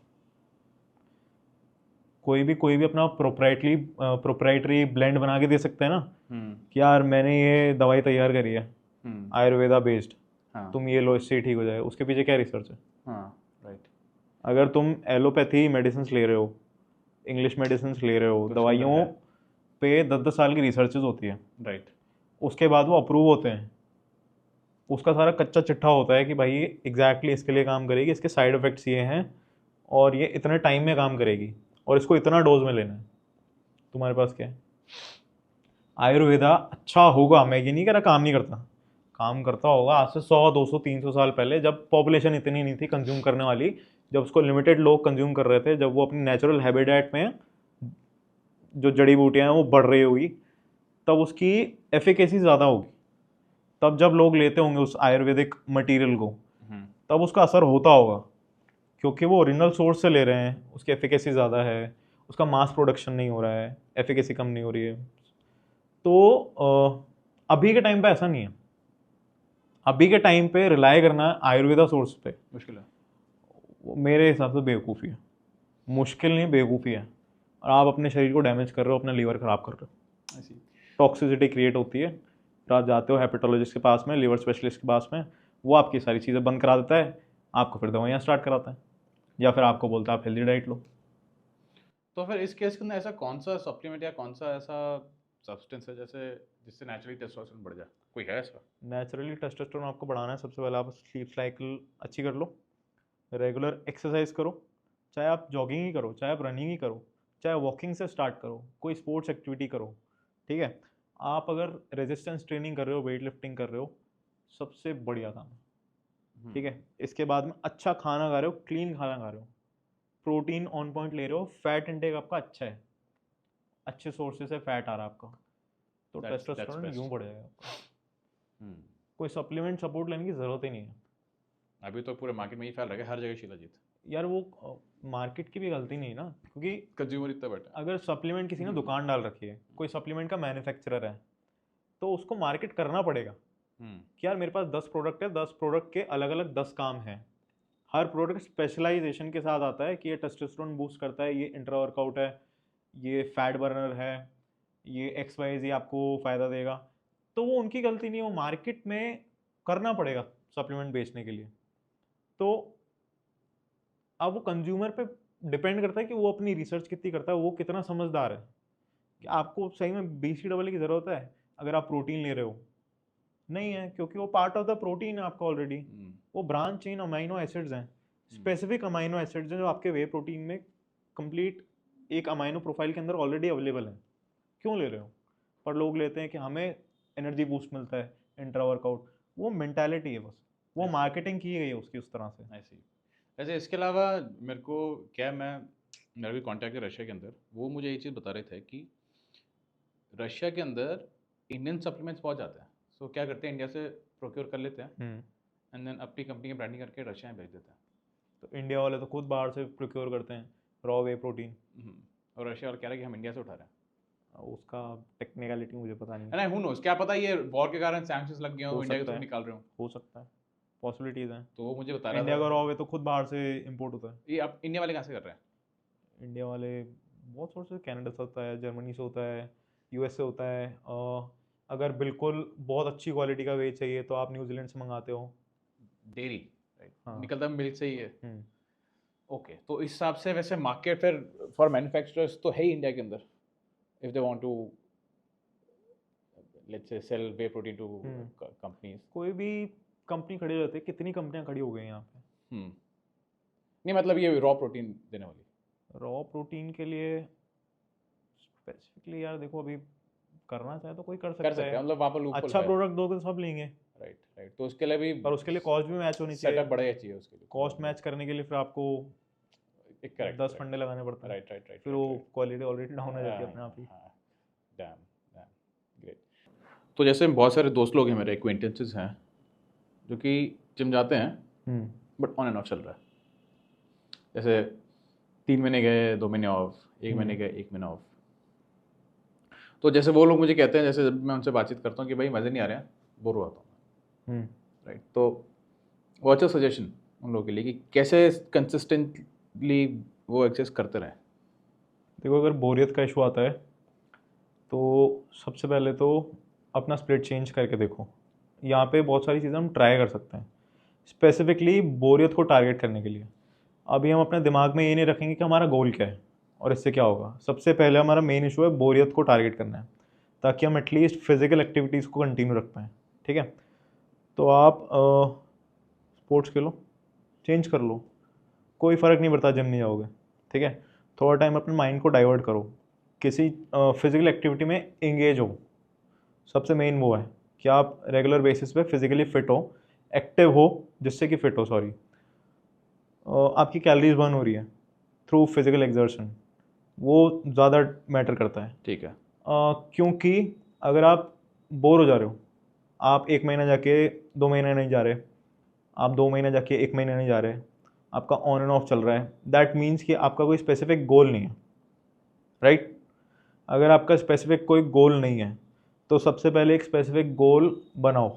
कोई भी अपना प्रोप्राइटरी ब्लेंड बना के दे सकते हैं ना, कि यार मैंने ये दवाई तैयार करी है आयुर्वेदा बेस्ड, हाँ, तुम ये लो इससे ठीक हो जाए। उसके पीछे क्या रिसर्च है? हाँ, राइट, अगर तुम एलोपैथी मेडिसिन ले रहे हो, इंग्लिश मेडिसिन ले रहे हो, दवाइयों पे 10-10 साल की रिसर्चेज होती है, राइट, उसके बाद वो अप्रूव होते हैं, उसका सारा कच्चा चिट्ठा होता है कि भाई ये एग्जैक्टली इसके लिए काम करेगी, इसके साइड इफ़ेक्ट्स ये हैं और ये इतने टाइम में काम करेगी और इसको इतना डोज में लेना है। तुम्हारे पास क्या है? आयुर्वेदा अच्छा होगा, मैं ये नहीं कह रहा काम नहीं करता, काम करता होगा आज से 100-200-300 साल पहले, जब पॉपुलेशन इतनी नहीं थी कंज्यूम करने वाली, जब उसको लिमिटेड लोग कंज्यूम कर रहे थे, जब वो अपनी नेचुरल हैबिटेट में जो जड़ी बूटियाँ हैं वो बढ़ रही होगी, तब उसकी एफिकेसी ज़्यादा होगी। तब जब लोग लेते होंगे उस आयुर्वेदिक मटेरियल को, तब उसका असर होता होगा, क्योंकि वो ओरिजिनल सोर्स से ले रहे हैं, उसकी एफिकेसी ज़्यादा है, उसका मास प्रोडक्शन नहीं हो रहा है, एफिकेसी कम नहीं हो रही है। तो अभी के टाइम पे ऐसा नहीं है। अभी के टाइम पे रिलाय करना आयुर्वेदा सोर्स पे मुश्किल है। वो मेरे हिसाब से बेवकूफ़ी है। मुश्किल नहीं, बेवकूफ़ी है। और आप अपने शरीर को डैमेज कर रहे हो, अपना लीवर ख़राब कर रहे हो। ऐसी टॉक्सिसिटी क्रिएट होती है, फिर आप जाते हो हेपेटोलॉजिस्ट के पास में, लीवर स्पेशलिस्ट के पास में, वो आपकी सारी चीज़ें बंद करा देता है, आपको फिर दवाइयाँ स्टार्ट कराता है, या फिर आपको बोलता है आप हेल्दी डाइट लो। तो फिर इस केस के अंदर ऐसा कौन सा सप्लीमेंट या कौन सा ऐसा सब्सटेंस है जैसे जिससे नेचुरली टेस्टोस्टेरोन बढ़ जाए, कोई है ऐसा? नेचुरली टेस्टोस्टेरोन आपको बढ़ाना है, सबसे पहले आप स्लीप साइकिल अच्छी कर लो, रेगुलर एक्सरसाइज करो, चाहे आप जॉगिंग ही करो, चाहे आप रनिंग ही करो, चाहे वॉकिंग से स्टार्ट करो, कोई स्पोर्ट्स एक्टिविटी करो, ठीक है। आप अगर रेजिस्टेंस ट्रेनिंग कर रहे हो, वेट लिफ्टिंग कर रहे हो, सबसे बढ़िया काम है, ठीक है। इसके बाद में अच्छा खाना खा रहे हो, क्लीन खाना खा रहे हो, प्रोटीन ऑन पॉइंट ले रहे हो, फैट इंटेक आपका अच्छा है, अच्छे सोर्सेज से फैट आ रहा है आपका, तो That's टेस्टोस्टेरोन best. यूँ बढ़ जाएगा आपका। कोई सप्लीमेंट सपोर्ट लेने की ज़रूरत ही नहीं है। अभी तो पूरे मार्केट में ही फैल रहा है, हर जगह शिलाजीत। यार वो मार्केट की भी गलती नहीं है ना, क्योंकि कंज्यूमर इतना बैठा है। अगर सप्लीमेंट किसी ने दुकान डाल रखी है, कोई सप्लीमेंट का मैन्युफैक्चरर है, तो उसको मार्केट करना पड़ेगा कि यार मेरे पास 10 प्रोडक्ट है, 10 प्रोडक्ट के अलग अलग 10 काम हैं, हर प्रोडक्ट स्पेशलाइजेशन के साथ आता है कि ये टेस्टोस्टेरोन बूस्ट करता है, ये इंट्रा वर्कआउट है, ये फैट बर्नर है, ये XYZ आपको फ़ायदा देगा। तो वो उनकी गलती नहीं है, वो मार्केट में करना पड़ेगा सप्लीमेंट बेचने के लिए। तो अब वो कंज्यूमर पे डिपेंड करता है कि वो अपनी रिसर्च कितनी करता है, वो कितना समझदार है कि आपको सही में BCAA की ज़रूरत है अगर आप प्रोटीन ले रहे हो। नहीं है, क्योंकि वो पार्ट ऑफ द प्रोटीन है आपका ऑलरेडी, वो ब्रांच चेन अमाइनो एसिड्स हैं, स्पेसिफिक अमाइनो एसिड्स हैं जो आपके वे प्रोटीन में कंप्लीट एक अमाइनो प्रोफाइल के अंदर ऑलरेडी अवेलेबल है। क्यों ले रहे हो? पर लोग लेते हैं कि हमें एनर्जी बूस्ट मिलता है, इंट्रा वर्कआउट, वो मेंटालिटी है बस, वो मार्केटिंग की गई है उसकी उस तरह से। ऐसे ऐसे इसके अलावा मेरे को क्या, मेरा भी कॉन्टैक्ट है रशिया के अंदर, वो मुझे ये चीज़ बता रहे थे कि रशिया के अंदर इंडियन सप्लीमेंट्स बहुत जाते हैं। सो क्या करते हैं, इंडिया से प्रोक्योर कर लेते हैं एंड देन अपनी कंपनी की ब्रांडिंग करके रशिया में भेज देते हैं। तो इंडिया वाले तो खुद बाहर से प्रोक्योर करते हैं रॉ वे प्रोटीन, और रशिया वाले कह रहे हैं कि हम इंडिया से उठा रहे हैं। उसका टेक्निकलिटी मुझे पता नहीं है। नहीं, हु नोस, क्या पता ये वॉर के कारण सैंक्शंस लग गए हो हो, इंडिया के सकता थ्रू है, निकाल रहे हो। हो सकता है, पॉसिबिलिटीज हैं। तो वो मुझे बता रहा इंडिया था का रॉ वे तो खुद बाहर से इंपोर्ट होता है। ये अब इंडिया वाले कहाँ से कर रहे हैं? इंडिया वाले बहुत सोर्स से, कनाडा से होता है, जर्मनी से होता है, US से होता है। अगर बिल्कुल बहुत अच्छी क्वालिटी का वे चाहिए तो आप न्यूजीलैंड से मंगाते हो। डेयरी, राइट, हाँ। निकलता मिल्क से ही है। ओके, तो इस हिसाब से वैसे मार्केट फिर फॉर मैन्युफैक्चरर्स तो है ही इंडिया के अंदर, if they want to let's say sell whey protein to companies. कोई भी कंपनी खड़ी रहती है, कितनी कंपनियां खड़ी हो गई हैं यहाँ पे। नहीं मतलब ये रॉ प्रोटीन देने वाली। रॉ प्रोटीन के लिए स्पेसिफिकली यार देखो, अभी करना चाहे तो कोई कर सकता है, मतलब वहाँ पर लूपहोल अच्छा है। प्रोडक्ट दोगे तो सब लेंगे। राइट राइट, तो उसके लिए भी पर उसके लिए कॉस्ट भी मैच होनी चाहिए, सेटअप बढ़िया चाहिए उसके लिए। कॉस्ट मैच करने के लिए फिर आपको एक करेक्ट 10 फंडे लगाने पड़ते हैं। राइट राइट राइट, फिर वो क्वालिटी ऑलरेडी डाउन हो जाती है अपने आप ही। Dam dam great. तो जैसे बहुत सारे दोस्त लोग हैं मेरे, एक्वेंटेंसेस हैं जो कि जिम जाते हैं बट ऑन एंड ऑफ चल रहा है, जैसे 3 महीने गए 2 महीने ऑफ, 1 महीने गए 1 महीना ऑफ। तो जैसे वो लोग मुझे कहते हैं, जैसे जब मैं उनसे बातचीत करता हूँ कि भाई मज़े नहीं आ रहे हैं, बोर हो जाता हूँ, राइट, तो व्हाट्स योर सजेशन उन लोगों के लिए कि कैसे कंसिस्टेंटली वो एक्सरसाइज करते रहें? देखो, अगर बोरियत का इशू आता है तो सबसे पहले तो अपना स्प्लिट चेंज करके देखो। यहाँ पे बहुत सारी चीज़ें हम ट्राई कर सकते हैं स्पेसिफिकली बोरियत को टारगेट करने के लिए। अभी हम अपने दिमाग में ये नहीं रखेंगे कि हमारा गोल क्या है और इससे क्या होगा। सबसे पहले हमारा मेन इशू है बोरियत को टारगेट करना है, ताकि हम एटलीस्ट फिजिकल एक्टिविटीज़ को कंटिन्यू रख पाएँ, ठीक है। तो आप स्पोर्ट्स खेलो, चेंज कर लो, कोई फ़र्क नहीं पड़ता जिम नहीं जाओगे, ठीक है। थोड़ा टाइम अपने माइंड को डाइवर्ट करो, किसी फिजिकल एक्टिविटी में एंगेज हो। सबसे मेन वो है कि आप रेगुलर बेसिस पे फिजिकली फिट हो, एक्टिव हो, जिससे कि फिट हो, आपकी कैलोरीज बर्न हो रही है थ्रू फिजिकल एक्सर्शन। वो ज़्यादा मैटर करता है। ठीक है। क्योंकि अगर आप बोर हो जा रहे हो, आप 1 महीना जाके 2 महीने नहीं जा रहे, आप 2 महीने जाके 1 महीना नहीं जा रहे, आपका ऑन एंड ऑफ चल रहा है, दैट मीन्स कि आपका कोई स्पेसिफिक गोल नहीं है, राइट? अगर आपका स्पेसिफिक कोई गोल नहीं है तो सबसे पहले एक स्पेसिफिक गोल बनाओ,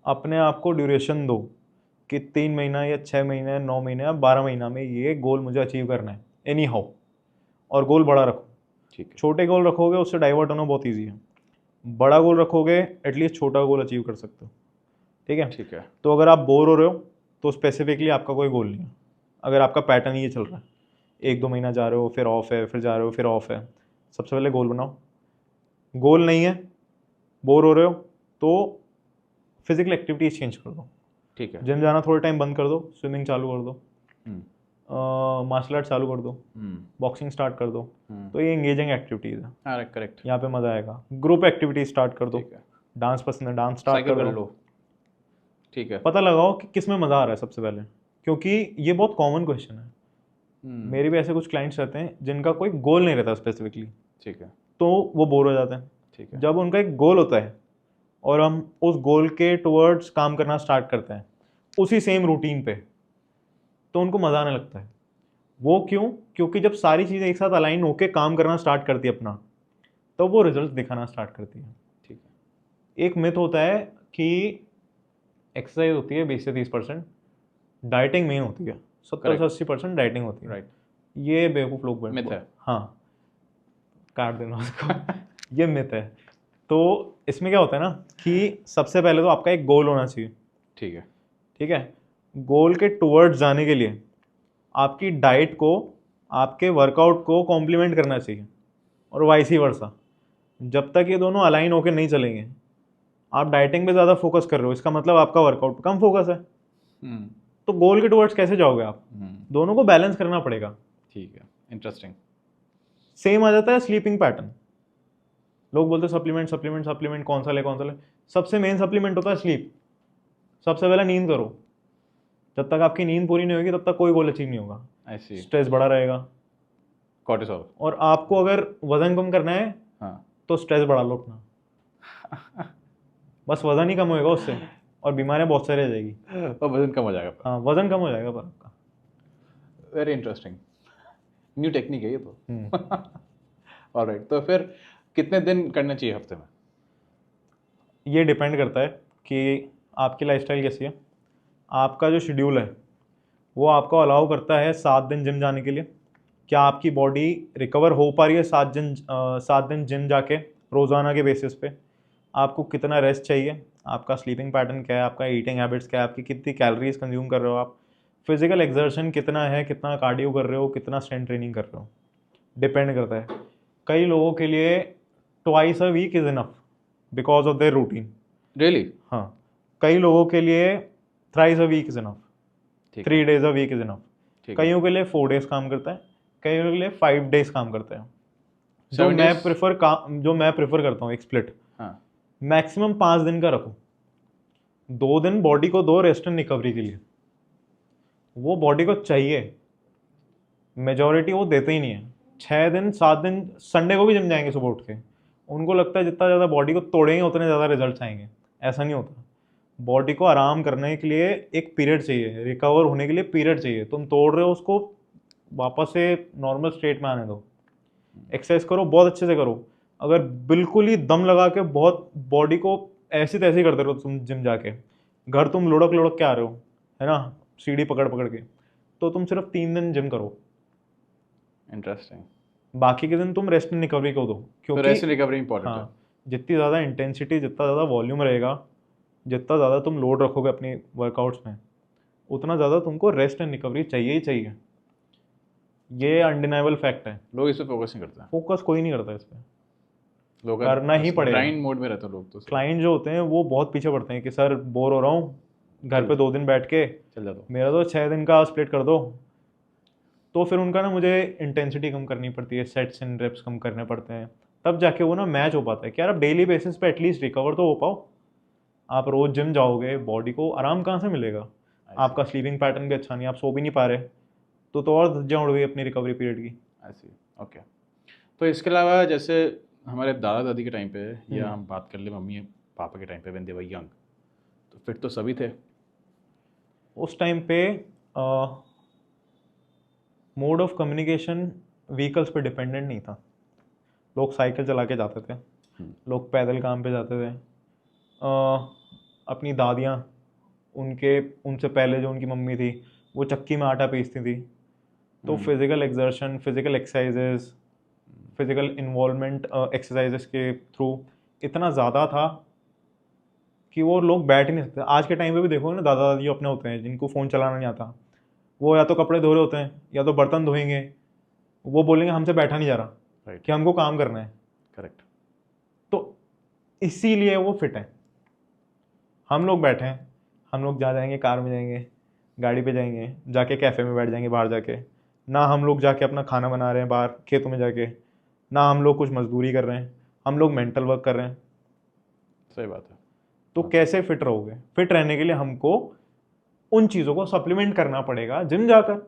अपने आप को ड्यूरेशन दो कि 3 महीना या 6 महीने, 9 महीने या 12 महीना में ये गोल मुझे अचीव करना है एनी हाउ, और गोल बड़ा रखो। ठीक है। छोटे गोल रखोगे उससे डाइवर्ट होना बहुत ईजी है, बड़ा गोल रखोगे एटलीस्ट छोटा गोल अचीव कर सकते हो, ठीक है? ठीक है। तो अगर आप बोर हो रहे हो तो स्पेसिफिकली आपका कोई गोल नहीं है। अगर आपका पैटर्न ये चल रहा है, 1-2 महीना जा रहे हो फिर ऑफ है, फिर जा रहे हो फिर ऑफ है, सबसे पहले गोल बनाओ। गोल नहीं है, बोर हो रहे हो, तो फिजिकल एक्टिविटीज चेंज कर दो। ठीक है। जिम जाना थोड़े टाइम बंद कर दो, स्विमिंग चालू कर दो, हम्म। मार्शल आर्ट चालू कर दो, बॉक्सिंग स्टार्ट कर दो। तो ये एंगेजिंग एक्टिविटीज़ है, हाँ करेक्ट। यहाँ पे मज़ा आएगा। ग्रुप एक्टिविटीज स्टार्ट कर दो, ठीक है। डांस पसंद है डांस स्टार्ट साइकिल कर कर दो। लो। ठीक है। पता लगाओ कि किस में मज़ा आ रहा है सबसे पहले, क्योंकि ये बहुत कॉमन क्वेश्चन है। मेरे भी ऐसे कुछ क्लाइंट्स रहते हैं जिनका कोई गोल नहीं रहता स्पेसिफिकली, ठीक है। तो वो बोर हो जाते हैं। ठीक है। जब उनका एक गोल होता है और हम उस गोल के टुवर्ड्स काम करना स्टार्ट करते हैं उसी सेम रूटीन पे, तो उनको मज़ा आने लगता है। वो क्यों? क्योंकि जब सारी चीज़ें एक साथ अलाइन होकर काम करना स्टार्ट करती है अपना, तो वो रिजल्ट दिखाना स्टार्ट करती है। ठीक है। एक मिथ होता है कि एक्सरसाइज होती है 20 से 30%, डाइटिंग मेन होती है, 70 से 80% डाइटिंग होती है। राइट। ये बेवकूफ़ लोग मिथ है। हाँ, काट देना उसको। ये मिथ है। तो इसमें क्या होता है ना कि सबसे पहले तो आपका एक गोल होना चाहिए, ठीक है। ठीक है? गोल के टुवर्ड्स जाने के लिए आपकी डाइट को आपके वर्कआउट को कॉम्प्लीमेंट करना चाहिए, और वाइस वर्सा। जब तक ये दोनों अलाइन होकर नहीं चलेंगे, आप डाइटिंग पे ज़्यादा फोकस कर रहे हो, इसका मतलब आपका वर्कआउट पे कम फोकस है, तो गोल के टुवर्ड्स कैसे जाओगे आप? दोनों को बैलेंस करना पड़ेगा। ठीक है। इंटरेस्टिंग। सेम आ जाता है स्लीपिंग पैटर्न। लोग बोलते हैं सप्लीमेंट सप्लीमेंट सप्लीमेंट, कौन सा ले कौन सा ले। सबसे मेन सप्लीमेंट होता है स्लीप। सबसे पहले नींद करो, जब तक आपकी नींद पूरी नहीं होगी तब तक कोई गोल अचीव नहीं होगा। आई सी। स्ट्रेस बढ़ा रहेगा, कॉर्टिसोल। और आपको अगर वजन कम करना है हाँ। तो स्ट्रेस बढ़ा लो अपना। बस वजन ही कम होएगा उससे, और बीमारियां बहुत सारी आ जाएगी। और वजन कम हो जाएगा। हाँ, वजन कम हो जाएगा पर आपका। Very interesting. न्यू टेक्निक है ये तो। ऑलराइट, तो फिर कितने दिन करना चाहिए हफ्ते में? ये डिपेंड करता है कि आपकी लाइफस्टाइल कैसी है। आपका जो शेड्यूल है वो आपको अलाउ करता है 7 दिन जिम जाने के लिए। क्या आपकी बॉडी रिकवर हो पा रही है 7 दिन जिम जाके रोज़ाना के बेसिस पे? आपको कितना रेस्ट चाहिए? आपका स्लीपिंग पैटर्न क्या है? आपका ईटिंग हैबिट्स क्या है? आपकी कितनी कैलोरीज कंज्यूम कर रहे हो आप? फिजिकल एक्सर्शन कितना है? कितना कार्डियो कर रहे हो? कितना स्ट्रेंथ ट्रेनिंग कर रहे हो? डिपेंड करता है। कई लोगों के लिए twice a week is enough because of their routine. Really? हाँ, कई लोगों के लिए thrice a week is enough, ठीक 3 days a week is enough. ठीक है। कईयों के लिए 4 days काम करता है, कईयों के लिए 5 days काम करता है। जो 7 मैं days? प्रेफर करता हूँ एक स्प्लिट, हाँ। मैक्सिमम 5 दिन का रखो। 2 दिन बॉडी को दो रेस्ट एंड रिकवरी के लिए, वो बॉडी को चाहिए। मेजॉरिटी वो देते ही नहीं है। 6 दिन 7 दिन संडे को भी जिम जाएंगे सुबह उठ के, उनको लगता है जितना ज़्यादा बॉडी को तोड़ेंगे उतने ज़्यादा रिजल्ट आएंगे। ऐसा नहीं होता। बॉडी को आराम करने के लिए एक पीरियड चाहिए, रिकवर होने के लिए पीरियड चाहिए। तुम तोड़ रहे हो उसको, वापस से नॉर्मल स्टेट में आने दो। एक्सरसाइज करो, बहुत अच्छे से करो। अगर बिल्कुल ही दम लगा के बहुत बॉडी को ऐसी तैसी करते रहो तुम जिम जाके, घर तुम लुढ़क लुढ़क के आ रहे हो, है ना, सीढ़ी पकड़ पकड़ के, तो तुम सिर्फ 3 दिन जिम करो। इंटरेस्टिंग। बाकी के दिन तुम रेस्ट एंड रिकवरी को दो, तो क्योंकि रेस्ट रिकवरी इंपॉर्टेंट है। हाँ, जितनी ज़्यादा इंटेंसिटी, जितना ज़्यादा वॉल्यूम रहेगा, जितना ज़्यादा तुम लोड रखोगे अपनी वर्कआउट्स में, उतना ज़्यादा तुमको रेस्ट एंड रिकवरी चाहिए ही चाहिए। ये अनडिनाइबल फैक्ट है। लोग इस पे फोकस नहीं करते। फोकस कोई नहीं करता इस पर, लोग करना ही पड़ेगा। ग्राइंड मोड में रहते हैं लोग तो। क्लाइंट जो होते हैं वो बहुत पीछे पड़ते हैं कि सर बोर हो रहा हूँ घर पे 2 दिन बैठ के, चल जाता हूँ। मेरा तो 6 दिन का स्प्लिट कर दो। तो फिर उनका ना मुझे इंटेंसिटी कम करनी पड़ती है, सेट्स एंड रेप्स कम करने पड़ते हैं, तब जाके वो ना मैच हो पाता है कि यार आप डेली बेसिस पे एटलीस्ट रिकवर तो हो पाओ। आप रोज़ जिम जाओगे, बॉडी को आराम कहाँ से मिलेगा? आपका स्लीपिंग पैटर्न भी अच्छा नहीं, आप सो भी नहीं पा रहे, तो और धज्जियाँ उड़ गई अपनी रिकवरी पीरियड की। ऐसी ओके। तो इसके अलावा जैसे हमारे दादा दादी के टाइम पे या हम बात कर ले मम्मी पापा के टाइम पे व्हेन दे वर यंग, तो फिट तो सभी थे। उस टाइम पे मोड ऑफ कम्युनिकेशन व्हीकल्स पे डिपेंडेंट नहीं था। लोग साइकिल चला के जाते थे, लोग पैदल काम पे जाते थे। अपनी दादियाँ, उनसे पहले जो उनकी मम्मी थी वो चक्की में आटा पीसती थी। तो physical exertion, physical exercises, physical involvement exercises के थ्रू इतना ज़्यादा था कि वो लोग बैठ ही नहीं सकते। आज के टाइम पे भी देखो ना, दादा दादी अपने होते हैं जिनको फ़ोन चलाना नहीं आता, वो या तो कपड़े धो रहे होते हैं या तो बर्तन धोएंगे, वो बोलेंगे हमसे बैठा नहीं जा रहा, राइट, कि हमको काम करना है। करेक्ट। तो इसीलिए वो फिट है। हम लोग बैठे हैं, हम लोग जा जाएंगे, कार में जाएंगे, गाड़ी पे जाएंगे, जाके कैफ़े में बैठ जाएंगे बाहर जाके, ना हम लोग जाके अपना खाना बना रहे हैं बाहर खेतों में जाके, ना हम लोग कुछ मजदूरी कर रहे हैं, हम लोग मेंटल वर्क कर रहे हैं। सही बात है। तो कैसे फिट रहोगे? फिट रहने के लिए हमको उन चीज़ों को सप्लीमेंट करना पड़ेगा, जिम जाकर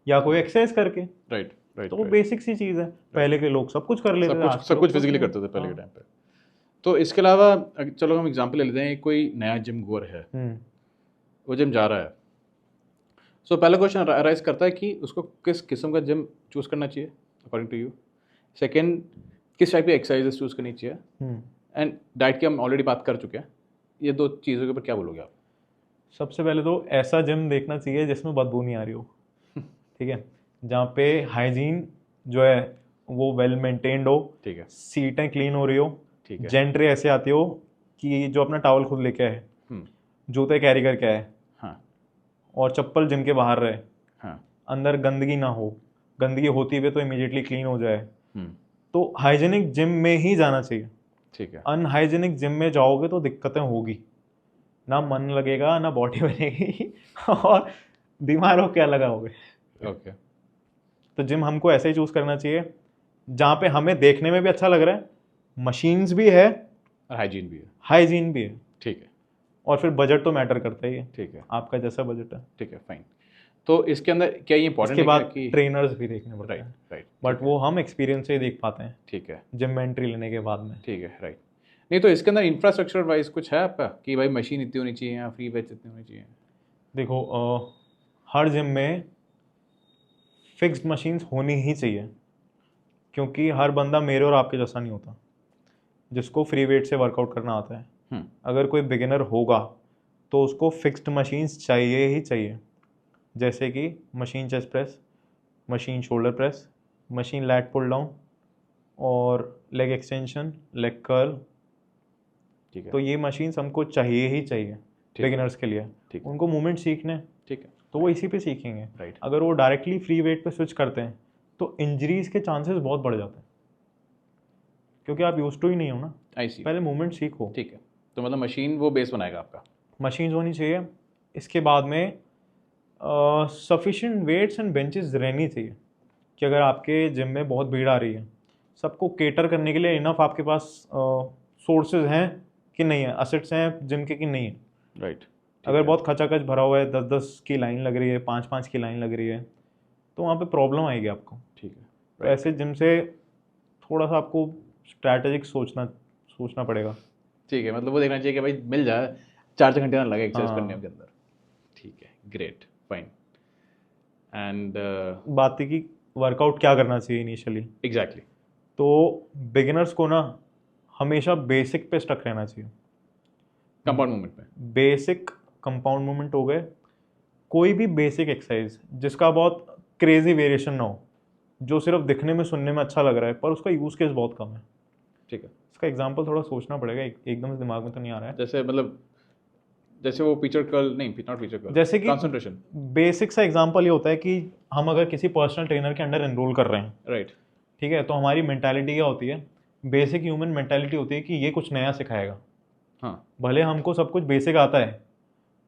या कोई एक्सरसाइज करके। Right, right. तो वो बेसिक सी चीज़ है। पहले के लोग सब कुछ कर लेते थे, सब कुछ फिजिकली करते थे पहले के टाइम पे। तो इसके अलावा चलो हम एग्जांपल ले लेते हैं, कोई नया जिम गोअर है, वो जिम जा रहा है, सो पहला क्वेश्चन अराइज करता है कि उसको किस किस्म का जिम चूज़ करना चाहिए अकॉर्डिंग टू यू। सेकेंड, किस टाइप की एक्सरसाइजेस चूज़ करनी चाहिए, एंड डाइट की हम ऑलरेडी बात कर चुके हैं। ये दो चीज़ों के ऊपर क्या बोलोगे आप? सबसे पहले तो ऐसा जिम देखना चाहिए जिसमें बदबू नहीं आ रही हो, ठीक है, जहाँ पे हाइजीन जो है वो वेल मेंटेन्ड हो, ठीक है, सीटें क्लीन हो रही हो, ठीक है, जेंट्री ऐसे आती हो कि जो अपना टॉवल खुद लेके आए, जूते कैरी करके आए, हाँ, और चप्पल जिम के बाहर रहे, हाँ, अंदर गंदगी ना हो, गंदगी होती हुई तो इमीडिएटली क्लीन हो जाए। हम्म, तो हाइजीनिक जिम में ही जाना चाहिए। ठीक है, अनहाइजीनिक जिम में जाओगे तो दिक्कतें होगी, ना मन लगेगा, ना बॉडी बनेगी और बीमार हो क्या लगाओगे। ओके, तो जिम हमको ऐसे ही चूज करना चाहिए जहाँ पे हमें देखने में भी अच्छा लग रहा है, मशीन्स भी है, और हाइजीन भी है, हाइजीन भी है, ठीक है, और फिर बजट तो मैटर करता ही है, ठीक है, आपका जैसा बजट है। ठीक है, फाइन। तो इसके अंदर क्या ये इंपॉर्टेंट इसके है बाद कि ट्रेनर्स भी देखने पड़ते राइट, हैं, राइट, बट वो हम एक्सपीरियंस से ही देख पाते हैं ठीक है, जिम में एंट्री लेने के बाद में। ठीक है, राइट। नहीं तो इसके अंदर इंफ्रास्ट्रक्चर वाइज कुछ है आपका कि भाई मशीन इतनी होनी चाहिए या फ्री वेट्स इतनी होनी चाहिए? देखो, हर जिम में फिक्स्ड मशीन्स होनी ही चाहिए, क्योंकि हर बंदा मेरे और आपके जैसा नहीं होता जिसको फ्री वेट से वर्कआउट करना आता है। अगर कोई बिगिनर होगा तो उसको फिक्स्ड मशीन्स चाहिए ही चाहिए, जैसे कि machine chest press, machine shoulder press, machine lat pull down, और लेग एक्सटेंशन, लेग कर्ल। ठीक है, तो ये मशीन्स हमको चाहिए ही चाहिए बिगिनर्स के लिए। ठीक है, उनको मूवमेंट सीखने, ठीक है, तो वो इसी पे सीखेंगे। राइट, अगर वो डायरेक्टली फ्री वेट पे स्विच करते हैं तो इंजरीज के चांसेस बहुत बढ़ जाते हैं, क्योंकि आप यूज टू ही नहीं हो ना। आई सी, पहले मूवमेंट सीखो। ठीक है। तो मतलब मशीन वो बेस बनाएगा आपका। मशीन्स होनी चाहिए। इसके बाद में सफिशिएंट वेट्स एंड बेंचेस रहनी चाहिए, कि अगर आपके जिम में बहुत भीड़ आ रही है, सबको केटर करने के लिए इनफ आपके पास सोर्सेज हैं कि नहीं है, असेट्स हैं जिम के कि नहीं है। राइट, अगर बहुत खचाखच भरा हुआ है, 10-10 की लाइन लग रही है, 5-5 की लाइन लग रही है, तो वहाँ पे प्रॉब्लम आएगी आपको। ठीक है, तो ऐसे जिम से थोड़ा सा आपको स्ट्रैटेजिक सोचना पड़ेगा। ठीक है, मतलब वो देखना चाहिए कि भाई मिल जाए, 4 घंटे ना लगे एक्सरसाइज करने के अंदर। ठीक है, ग्रेट, फाइन। एंड बात थी कि वर्कआउट क्या करना चाहिए इनिशियली। एग्जैक्टली, तो बिगिनर्स को ना हमेशा बेसिक पे स्टक रहना चाहिए। कंपाउंड मूवमेंट में बेसिक कंपाउंड मूवमेंट हो गए, कोई भी बेसिक एक्सरसाइज जिसका बहुत क्रेजी वेरिएशन ना हो, जो सिर्फ दिखने में सुनने में अच्छा लग रहा है पर उसका यूज केस बहुत कम है। ठीक है, इसका एग्जांपल थोड़ा सोचना पड़ेगा, एकदम से दिमाग में तो नहीं आ रहा है। जैसे मतलब जैसे वो पिक्चर कर्ल नहीं, नॉट पिक्चर कर्ल, जैसे कि कंसंट्रेशन। बेसिक सा एग्जांपल ये होता है कि हम अगर किसी पर्सनल ट्रेनर के अंडर एनरोल कर रहे हैं, राइट, ठीक है, तो हमारी मेंटालिटी क्या होती है, बेसिक ह्यूमन मेंटालिटी होती है कि ये कुछ नया सिखाएगा। हाँ, भले हमको सब कुछ बेसिक आता है,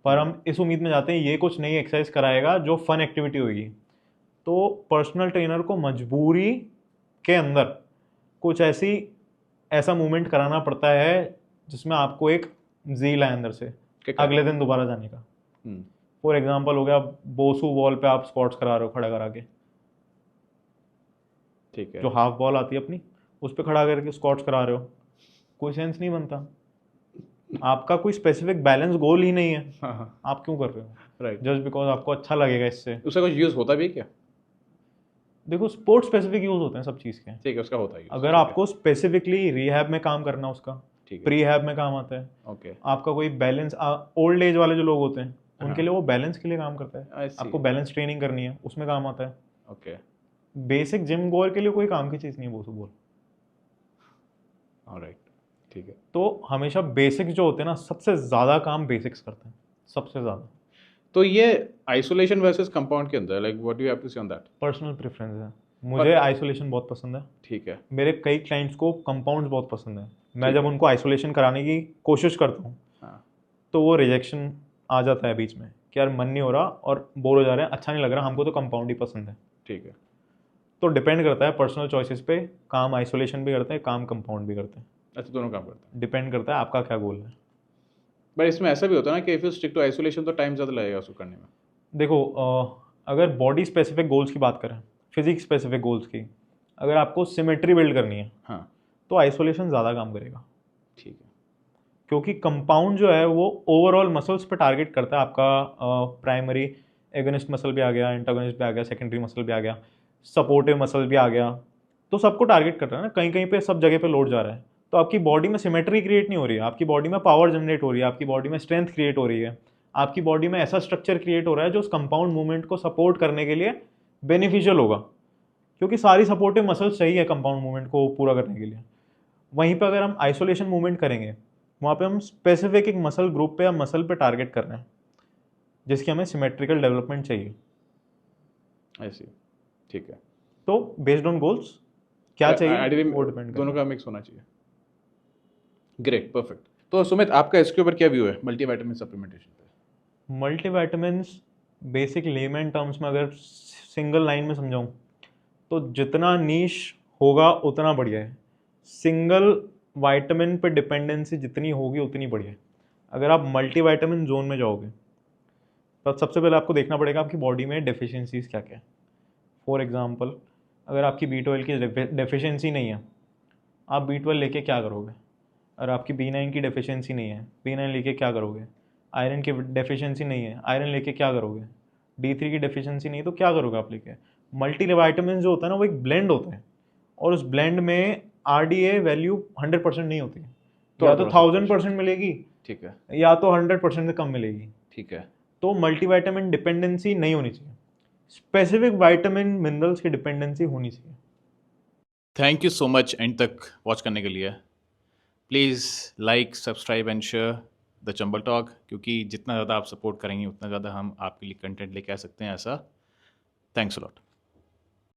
पर हम इस उम्मीद में जाते हैं ये कुछ नई एक्सरसाइज कराएगा जो फन एक्टिविटी होगी। तो पर्सनल ट्रेनर को मजबूरी के अंदर कुछ ऐसा मूवमेंट कराना पड़ता है जिसमें आपको एक ज़ील है अंदर से अगले दिन दोबारा जाने का। फॉर एग्जांपल हो गया, बोसू वॉल पे आप स्क्वाट्स करा रहे हो खड़ा करा के, ठीक है। जो हाफ बॉल आती है अपनी, उस पर खड़ा करके स्क्वाट्स करा रहे हो, कोई सेंस नहीं बनता। आपका कोई स्पेसिफिक बैलेंस गोल ही नहीं है, हाँ, आप क्यों कर रहे हो? राइट। जस्ट बिकॉज आपको अच्छा लगेगा इससे। उसका कुछ यूज़ होता भी है क्या? देखो स्पोर्ट स्पेसिफिक यूज होते हैं सब चीज़ के। ठीक है, उसका होता है use, अगर ठीक है, आपको स्पेसिफिकली रिहैब में काम करना उसका, ठीक है, प्री हैब में काम आता है। ओके, आपका कोई बैलेंस, ओल्ड एज वाले जो लोग होते हैं उनके हाँ। लिए वो बैलेंस के लिए काम करता है। I see, आपको बैलेंस ट्रेनिंग करनी है, उसमें काम आता है। ओके, बेसिक जिम गोअर के लिए कोई काम की चीज़ नहीं है वो सब बोल। ऑलराइट, ठीक है। तो हमेशा बेसिक्स जो होते हैं ना, सबसे ज़्यादा काम बेसिक्स करते हैं, सबसे ज़्यादा। तो ये आइसोलेशन वर्सेस कंपाउंड के अंदर, like what do you have to say on that? Personal preference है। मुझे आइसोलेशन बहुत पसंद है, ठीक है, मेरे कई क्लाइंट्स को कंपाउंड बहुत पसंद है। मैं ठीक जब है। उनको आइसोलेशन कराने की कोशिश करता हूँ हाँ, तो वो रिजेक्शन आ जाता है बीच में कि यार मन नहीं हो रहा और बोर हो जा रहे हैं, अच्छा नहीं लग रहा, हमको तो कंपाउंड ही पसंद है। ठीक है, तो डिपेंड करता है पर्सनल चॉइसेस पे, काम आइसोलेशन भी करते हैं, काम कंपाउंड भी करते हैं। अच्छा, दोनों काम करते हैं। डिपेंड करता है आपका क्या गोल है। बट इसमें ऐसा भी होता है ना कि if you stick to isolation तो टाइम ज़्यादा लगेगा उसको करने में। देखो अगर बॉडी स्पेसिफिक गोल्स की बात करें, फिजिक्स स्पेसिफिक गोल्स की, अगर आपको सिमेट्री बिल्ड करनी है हाँ, तो आइसोलेशन ज़्यादा काम करेगा। ठीक है, क्योंकि कंपाउंड जो है वो ओवरऑल मसल्स पे टारगेट करता है। आपका प्राइमरी एगोनिस्ट मसल भी आ गया, एंटागोनिस्ट भी आ गया, सेकेंडरी मसल भी आ गया, सपोर्टिव मसल भी आ गया, तो सबको टारगेट कर रहा है ना, कहीं कहीं पे सब जगह पे लोड जा रहा है। तो आपकी बॉडी में सिमेट्री क्रिएट नहीं हो रही है, आपकी बॉडी में पावर जनरेट हो रही है, आपकी बॉडी में स्ट्रेंथ क्रिएट हो रही है, आपकी बॉडी में ऐसा स्ट्रक्चर क्रिएट हो रहा है जो उस कंपाउंड मूवमेंट को सपोर्ट करने के लिए बेनिफिशियल होगा, क्योंकि सारी सपोर्टिव मसल्स चाहिए कंपाउंड मूवमेंट को पूरा करने के लिए। वहीं पर अगर हम आइसोलेशन मूवमेंट करेंगे, वहाँ पे हम स्पेसिफिक एक मसल ग्रुप पे या मसल पे टारगेट कर रहे हैं जिसकी हमें सिमेट्रिकल डेवलपमेंट चाहिए। ऐसे, ठीक है। तो बेस्ड ऑन गोल्स क्या चाहिए वो डिपेंड दोनों करता का मिक्स होना चाहिए। Great, perfect. तो सुमित, आपका इसके ऊपर क्या व्यू है मल्टीविटामिन सप्लीमेंटेशन पे? है। मल्टीविटामिन्स बेसिक लेमन टर्म्स में अगर सिंगल लाइन में समझाऊँ तो जितना नीश होगा उतना बढ़िया है। सिंगल वाइटामिन पे डिपेंडेंसी जितनी होगी उतनी बढ़िया है। अगर आप मल्टीविटामिन जोन में जाओगे तो सबसे पहले आपको देखना पड़ेगा आपकी बॉडी में डेफिशिएंसीज क्या क्या है। फॉर एग्जांपल, अगर आपकी B12 की डेफिशिएंसी नहीं है, आप B12 लेके क्या करोगे? अगर आपकी B9 की डेफिशिएंसी नहीं है, B9 लेके क्या करोगे? आयरन की डेफिशिएंसी नहीं है, आयरन लेके क्या करोगे? D3 की डेफिशिएंसी नहीं है तो क्या करोगे आप लेके? मल्टीविटामिन जो होता है ना वो एक ब्लेंड होता है, और उस ब्लेंड में RDA वैल्यू 100% नहीं होती है। या तो 1000% मिलेगी, ठीक है, या तो 100% से कम मिलेगी। ठीक है। तो मल्टीविटामिन डिपेंडेंसी नहीं होनी चाहिए, स्पेसिफिक विटामिन मिनरल्स की डिपेंडेंसी होनी चाहिए। Thank you so much and तक वॉच करने के लिए। Please like, subscribe and share the Chambal talk, क्योंकि जितना ज़्यादा आप सपोर्ट करेंगे उतना ज़्यादा हम आपके लिए कंटेंट लेके आ सकते हैं ऐसा। Thanks a lot.